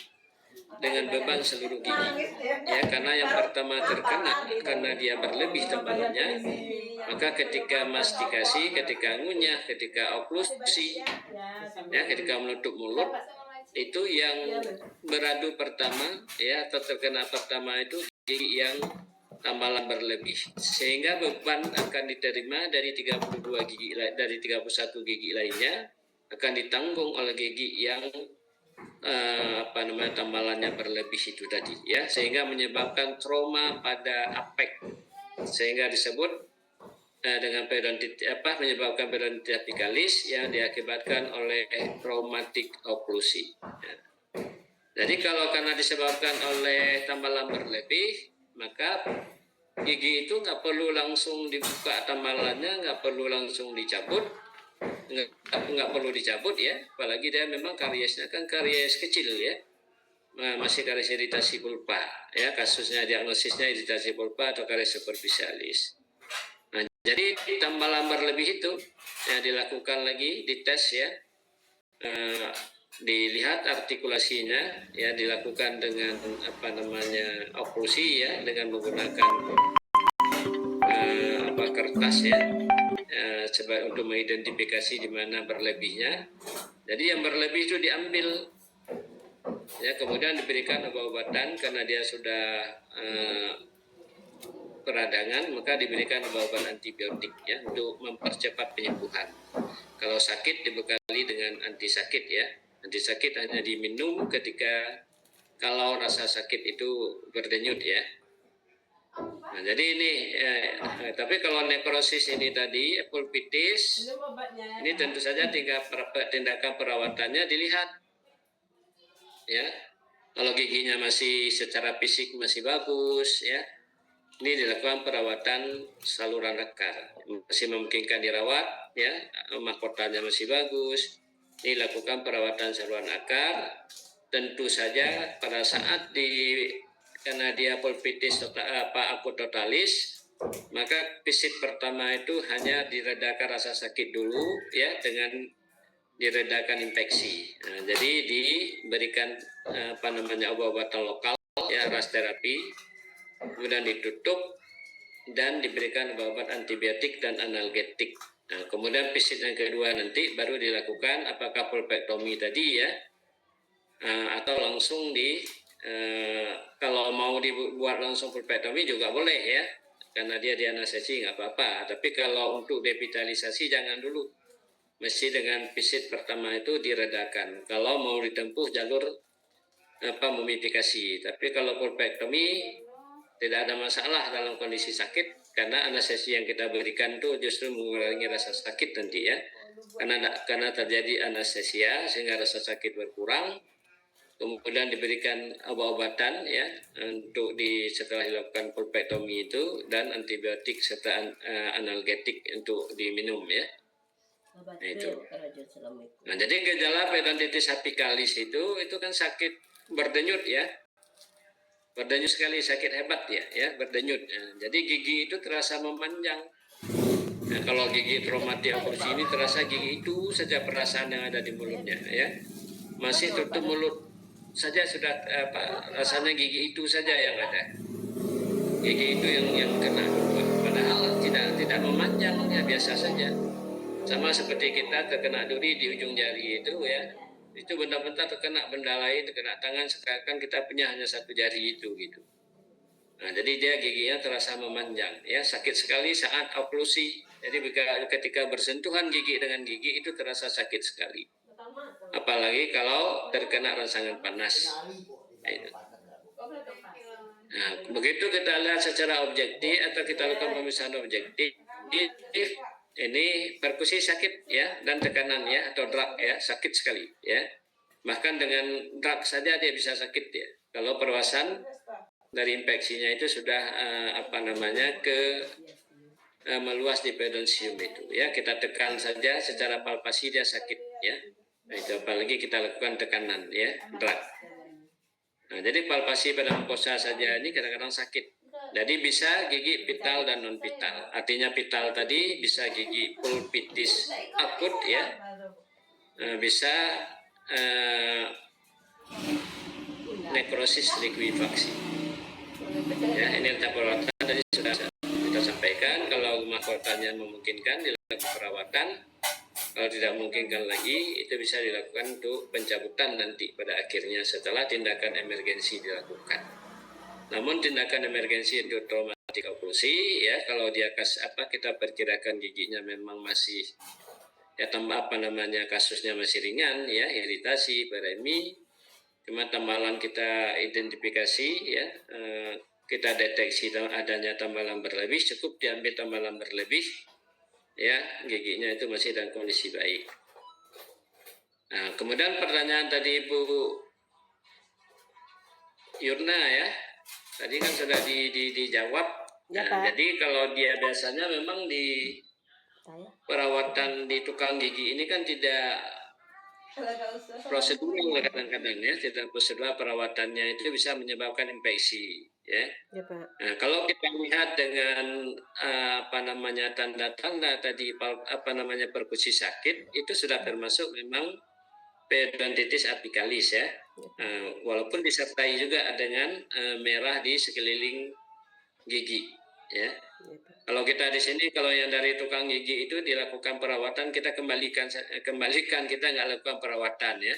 dengan beban seluruh gigi. Ya, karena yang pertama terkena karena dia berlebih tambalannya, maka ketika mastikasi, ketika ngunyah, ketika oklusi, ya, ketika menutup mulut, itu yang beradu pertama ya atau terkena pertama itu gigi yang tambalan berlebih, sehingga beban akan diterima dari 31 gigi lainnya akan ditanggung oleh gigi yang tambalannya berlebih itu tadi ya, sehingga menyebabkan trauma pada apek, sehingga disebut dengan menyebabkan periodontitis apicalis yang diakibatkan oleh traumatic oklusi. Ya. Jadi kalau karena disebabkan oleh tambalan berlebih, maka gigi itu nggak perlu langsung dibuka tambalannya, nggak perlu langsung dicabut, nggak perlu dicabut ya, apalagi dia memang kariesnya kan karies kecil ya, masih karies iritasi pulpa ya, kasusnya diagnosisnya iritasi pulpa atau karies superficialis. Nah, jadi tambalan berlebih itu ya dilakukan lagi, dites ya, dilihat artikulasinya ya, dilakukan dengan oklusi ya, dengan menggunakan kertas ya, untuk mengidentifikasi di mana berlebihnya. Jadi yang berlebih itu diambil ya, kemudian diberikan obat-obatan karena dia sudah peradangan, maka diberikan obat antibiotik ya untuk mempercepat penyembuhan. Kalau sakit dibekali dengan anti sakit ya. Anti sakit hanya diminum ketika kalau rasa sakit itu berdenyut ya. Nah, jadi ini tapi kalau nekrosis ini tadi pulpitis, ini tentu saja tindakan perawatannya dilihat ya. Kalau giginya masih secara fisik masih bagus ya, ini dilakukan perawatan saluran akar, masih memungkinkan dirawat ya, mahkotanya masih bagus, ini lakukan perawatan saluran akar. Tentu saja pada saat karena dia pulpitis akut totalis, maka visit pertama itu hanya diredakan rasa sakit dulu ya, dengan diredakan infeksi. Nah, jadi diberikan obat-obatan lokal ya, ras terapi, kemudian ditutup dan diberikan obat antibiotik dan analgetik. Nah, kemudian visit yang kedua nanti baru dilakukan apakah pulpektomi tadi ya, atau langsung kalau mau dibuat langsung pulpektomi juga boleh ya, karena dia dianestesi nggak apa-apa. Tapi kalau untuk devitalisasi jangan dulu, mesti dengan visit pertama itu diredakan. Kalau mau ditempuh jalur mumifikasi. Tapi kalau pulpektomi tidak ada masalah dalam kondisi sakit, karena anestesi yang kita berikan itu justru mengurangi rasa sakit nanti ya, karena terjadi anestesia sehingga rasa sakit berkurang. Kemudian diberikan obat-obatan ya untuk setelah dilakukan pulpektomi itu, dan antibiotik serta analgetik untuk diminum ya. Nah, itu. Nah, jadi gejala periodontitis apicalis itu kan sakit berdenyut ya. Berdenyut sekali, sakit hebat ya, berdenyut. Nah, jadi gigi itu terasa memanjang. Nah, kalau gigi traumatik oklusi ini terasa gigi itu saja perasaan yang ada di mulutnya ya. Masih tutup mulut saja sudah rasanya gigi itu saja yang ada. Gigi itu yang kena, padahal tidak memanjang ya, biasa saja. Sama seperti kita terkena duri di ujung jari itu ya, itu benda-benda terkena benda lain, terkena tangan, sekarang kita punya hanya satu jari itu gitu. Nah, jadi dia giginya terasa memanjang, ya sakit sekali saat oklusi. Jadi ketika bersentuhan gigi dengan gigi itu terasa sakit sekali. Apalagi kalau terkena rangsangan panas. Nah, begitu kita lihat secara objektif atau kita lakukan pemisahan objektif, ini perkusi sakit ya dan tekanan ya atau drag ya sakit sekali ya. Bahkan dengan drag saja dia bisa sakit ya. Kalau perluasan dari infeksinya itu sudah meluas di pedonsium itu ya, kita tekan saja secara palpasi dia sakit ya. Nah, itu apalagi kita lakukan tekanan ya, drag. Nah, jadi palpasi pada mukosa saja ini kadang-kadang sakit. Jadi bisa gigi vital dan non vital. Artinya vital tadi bisa gigi pulpitis akut ya, bisa nekrosis likuifaksi. Ya, ini letak perawatan tadi sudah kita sampaikan. Kalau mahkotanya memungkinkan dilakukan perawatan. Kalau tidak memungkinkan lagi, itu bisa dilakukan untuk pencabutan nanti pada akhirnya setelah tindakan emergensi dilakukan. Namun tindakan emergensi untuk traumatik oklusi ya, kalau dia kita perkirakan giginya memang masih ya kasusnya masih ringan ya, iritasi, paremi, cuma tambalan kita identifikasi ya, kita deteksi adanya tambalan berlebih, cukup diambil tambalan berlebih ya, giginya itu masih dalam kondisi baik. Nah, kemudian pertanyaan tadi Ibu Yurna ya, tadi kan sudah dijawab. Ya, Nah, Pak. jadi kalau dia biasanya memang di perawatan di tukang gigi ini kan tidak prosedural kadang-kadang ya, tidak prosedural perawatannya itu bisa menyebabkan infeksi ya. Ya, Pak. Nah, kalau kita lihat dengan tanda-tanda tadi perkusi sakit itu sudah termasuk memang periodontitis apicalis ya. Walaupun disertai juga dengan merah di sekeliling gigi ya. Kalau kita di sini, kalau yang dari tukang gigi itu dilakukan perawatan, kita kembalikan kita nggak lakukan perawatan ya.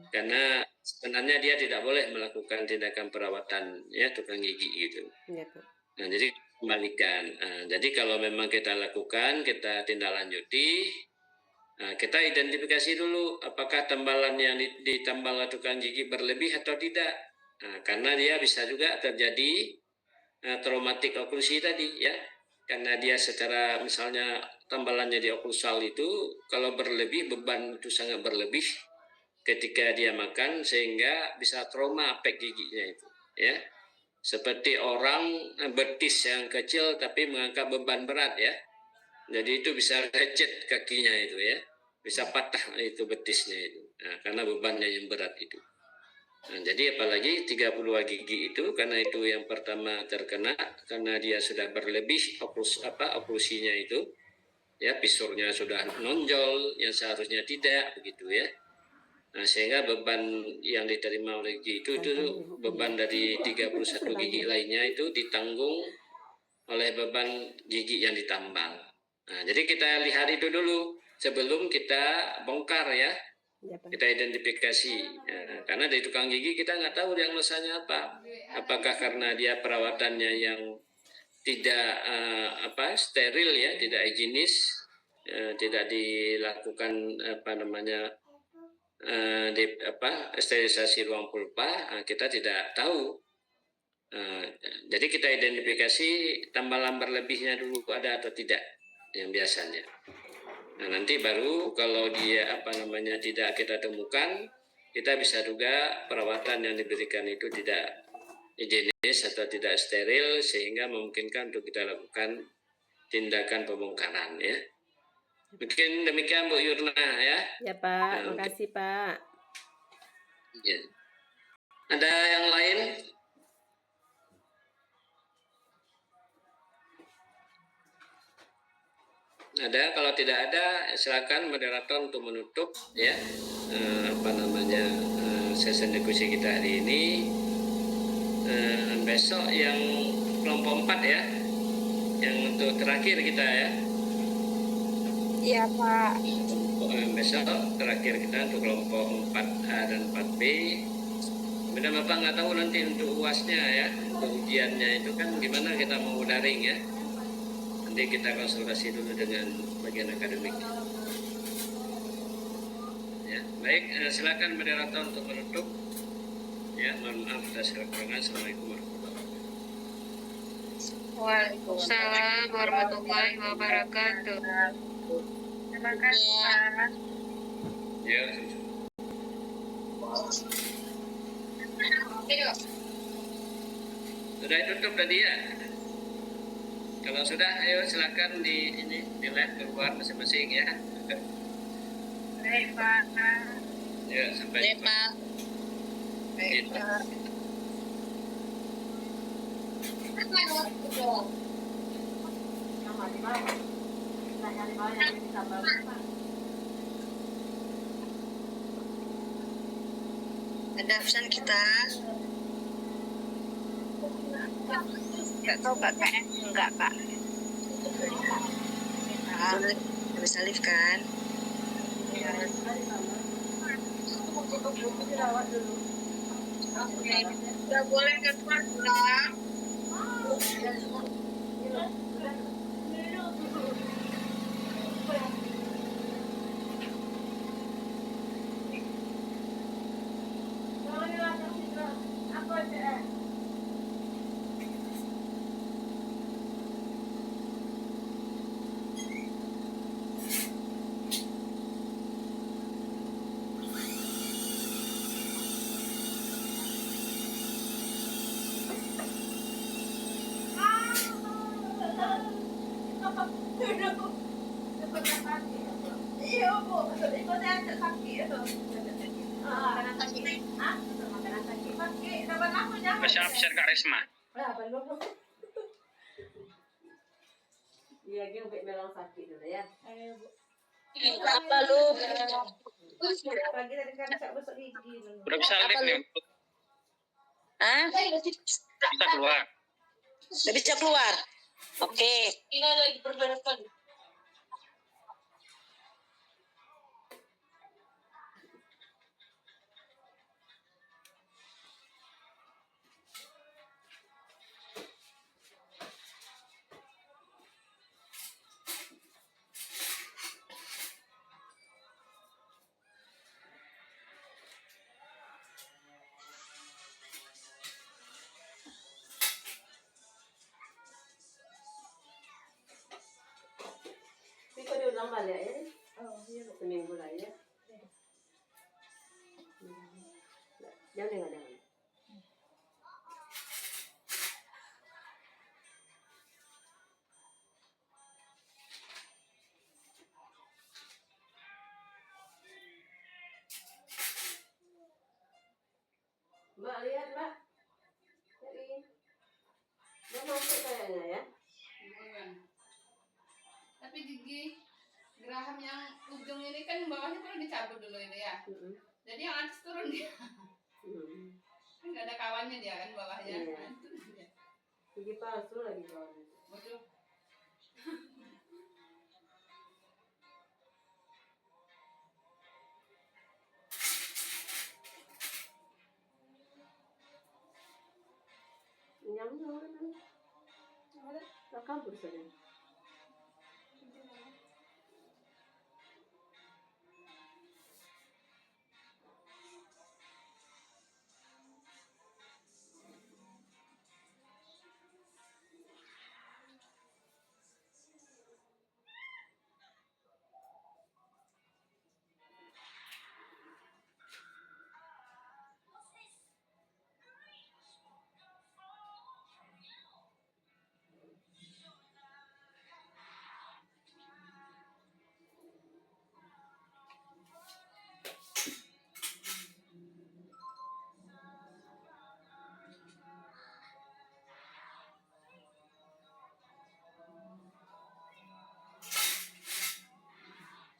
Karena sebenarnya dia tidak boleh melakukan tindakan perawatan ya tukang gigi gitu. Ya, Pak. Nah, jadi kembalikan. Jadi kalau memang kita lakukan, kita tindak lanjuti, kita identifikasi dulu apakah tambalan yang ditambal tukang gigi berlebih atau tidak. Karena dia bisa juga terjadi traumatik oklusi tadi ya. Karena dia secara misalnya tambalannya di oklusal itu kalau berlebih, beban itu sangat berlebih ketika dia makan sehingga bisa trauma apek giginya itu ya. Seperti orang betis yang kecil tapi mengangkat beban berat ya. Jadi itu bisa lecet kakinya itu ya. Bisa patah itu betisnya itu. Nah, karena bebannya yang berat itu. Nah, jadi apalagi 32 gigi itu karena itu yang pertama terkena karena dia sudah berlebih oklusinya itu ya, pisurnya sudah nonjol yang seharusnya tidak begitu ya. Nah, sehingga beban yang diterima oleh gigi itu beban dari 31 gigi lainnya itu ditanggung oleh beban gigi yang ditambal. Nah, jadi kita lihat itu dulu sebelum kita bongkar ya. Kita identifikasi ya, karena dari tukang gigi kita nggak tahu diagnosanya apa. Apakah karena dia perawatannya yang tidak steril ya, tidak higienis, tidak dilakukan sterilisasi ruang pulpa, kita tidak tahu. Jadi kita identifikasi tambalan berlebihnya dulu ada atau tidak yang biasanya. Nah, nanti baru kalau dia tidak kita temukan, kita bisa juga perawatan yang diberikan itu tidak higienis atau tidak steril sehingga memungkinkan untuk kita lakukan tindakan pembongkaran ya. Mungkin demikian Bu Yurna ya. Ya, Pak. Makasih, Pak. Ya. Ada yang lain? Ada, kalau tidak ada silakan moderator untuk menutup ya sesi diskusi kita hari ini. Besok yang kelompok 4 ya, yang untuk terakhir kita ya. Iya, Pak. Besok terakhir kita untuk kelompok 4A dan 4B. Benar Bapak nggak tahu nanti untuk UASnya ya, untuk ujiannya itu kan gimana kita mau daring ya. Nanti kita konsultasi dulu dengan bagian akademik. Ya, baik, silakan moderator untuk menutup. Ya, mohon maaf atas kekurangan. Assalamualaikum warahmatullahi wabarakatuh. Waalaikumsalam warahmatullahi wabarakatuh. Terima kasih, Pak. Ya, sudah ditutup tadi ya. Kalau sudah, ayo silakan di live keluar masing-masing ya. Baik, Pak. Ya, sampai jumpa. Baik, Pak. Ada absen kita. Nggak tahu, Pak. Kayaknya enggak, Pak. Habis Alif kan? Nggak boleh keluar pulang. Besar Kak Resma. Iya, dia sampai melang sakit dulu ya. Apa lu? Udah bisa live nih. Hah? Bisa keluar. Udah bisa keluar? Oke. Ini lagi berbeda-beda. Itu diulang balik ya? Seminggu lah ya. Jangan. Mbak lihat Mbak. Jadi, dia masuk kayaknya ya. Tapi gigi geraham yang ujung ini kan bawahnya perlu dicabut dulu ini ya. Jadi yang atas turun dia. Kan nggak ada kawannya dia kan bawahnya. Iya. Gigi palsu lagi bawahnya. Waduh. Nyamuk kan? Tak kabur saja.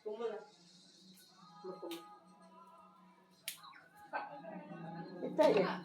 Kumul lah. Itu aja.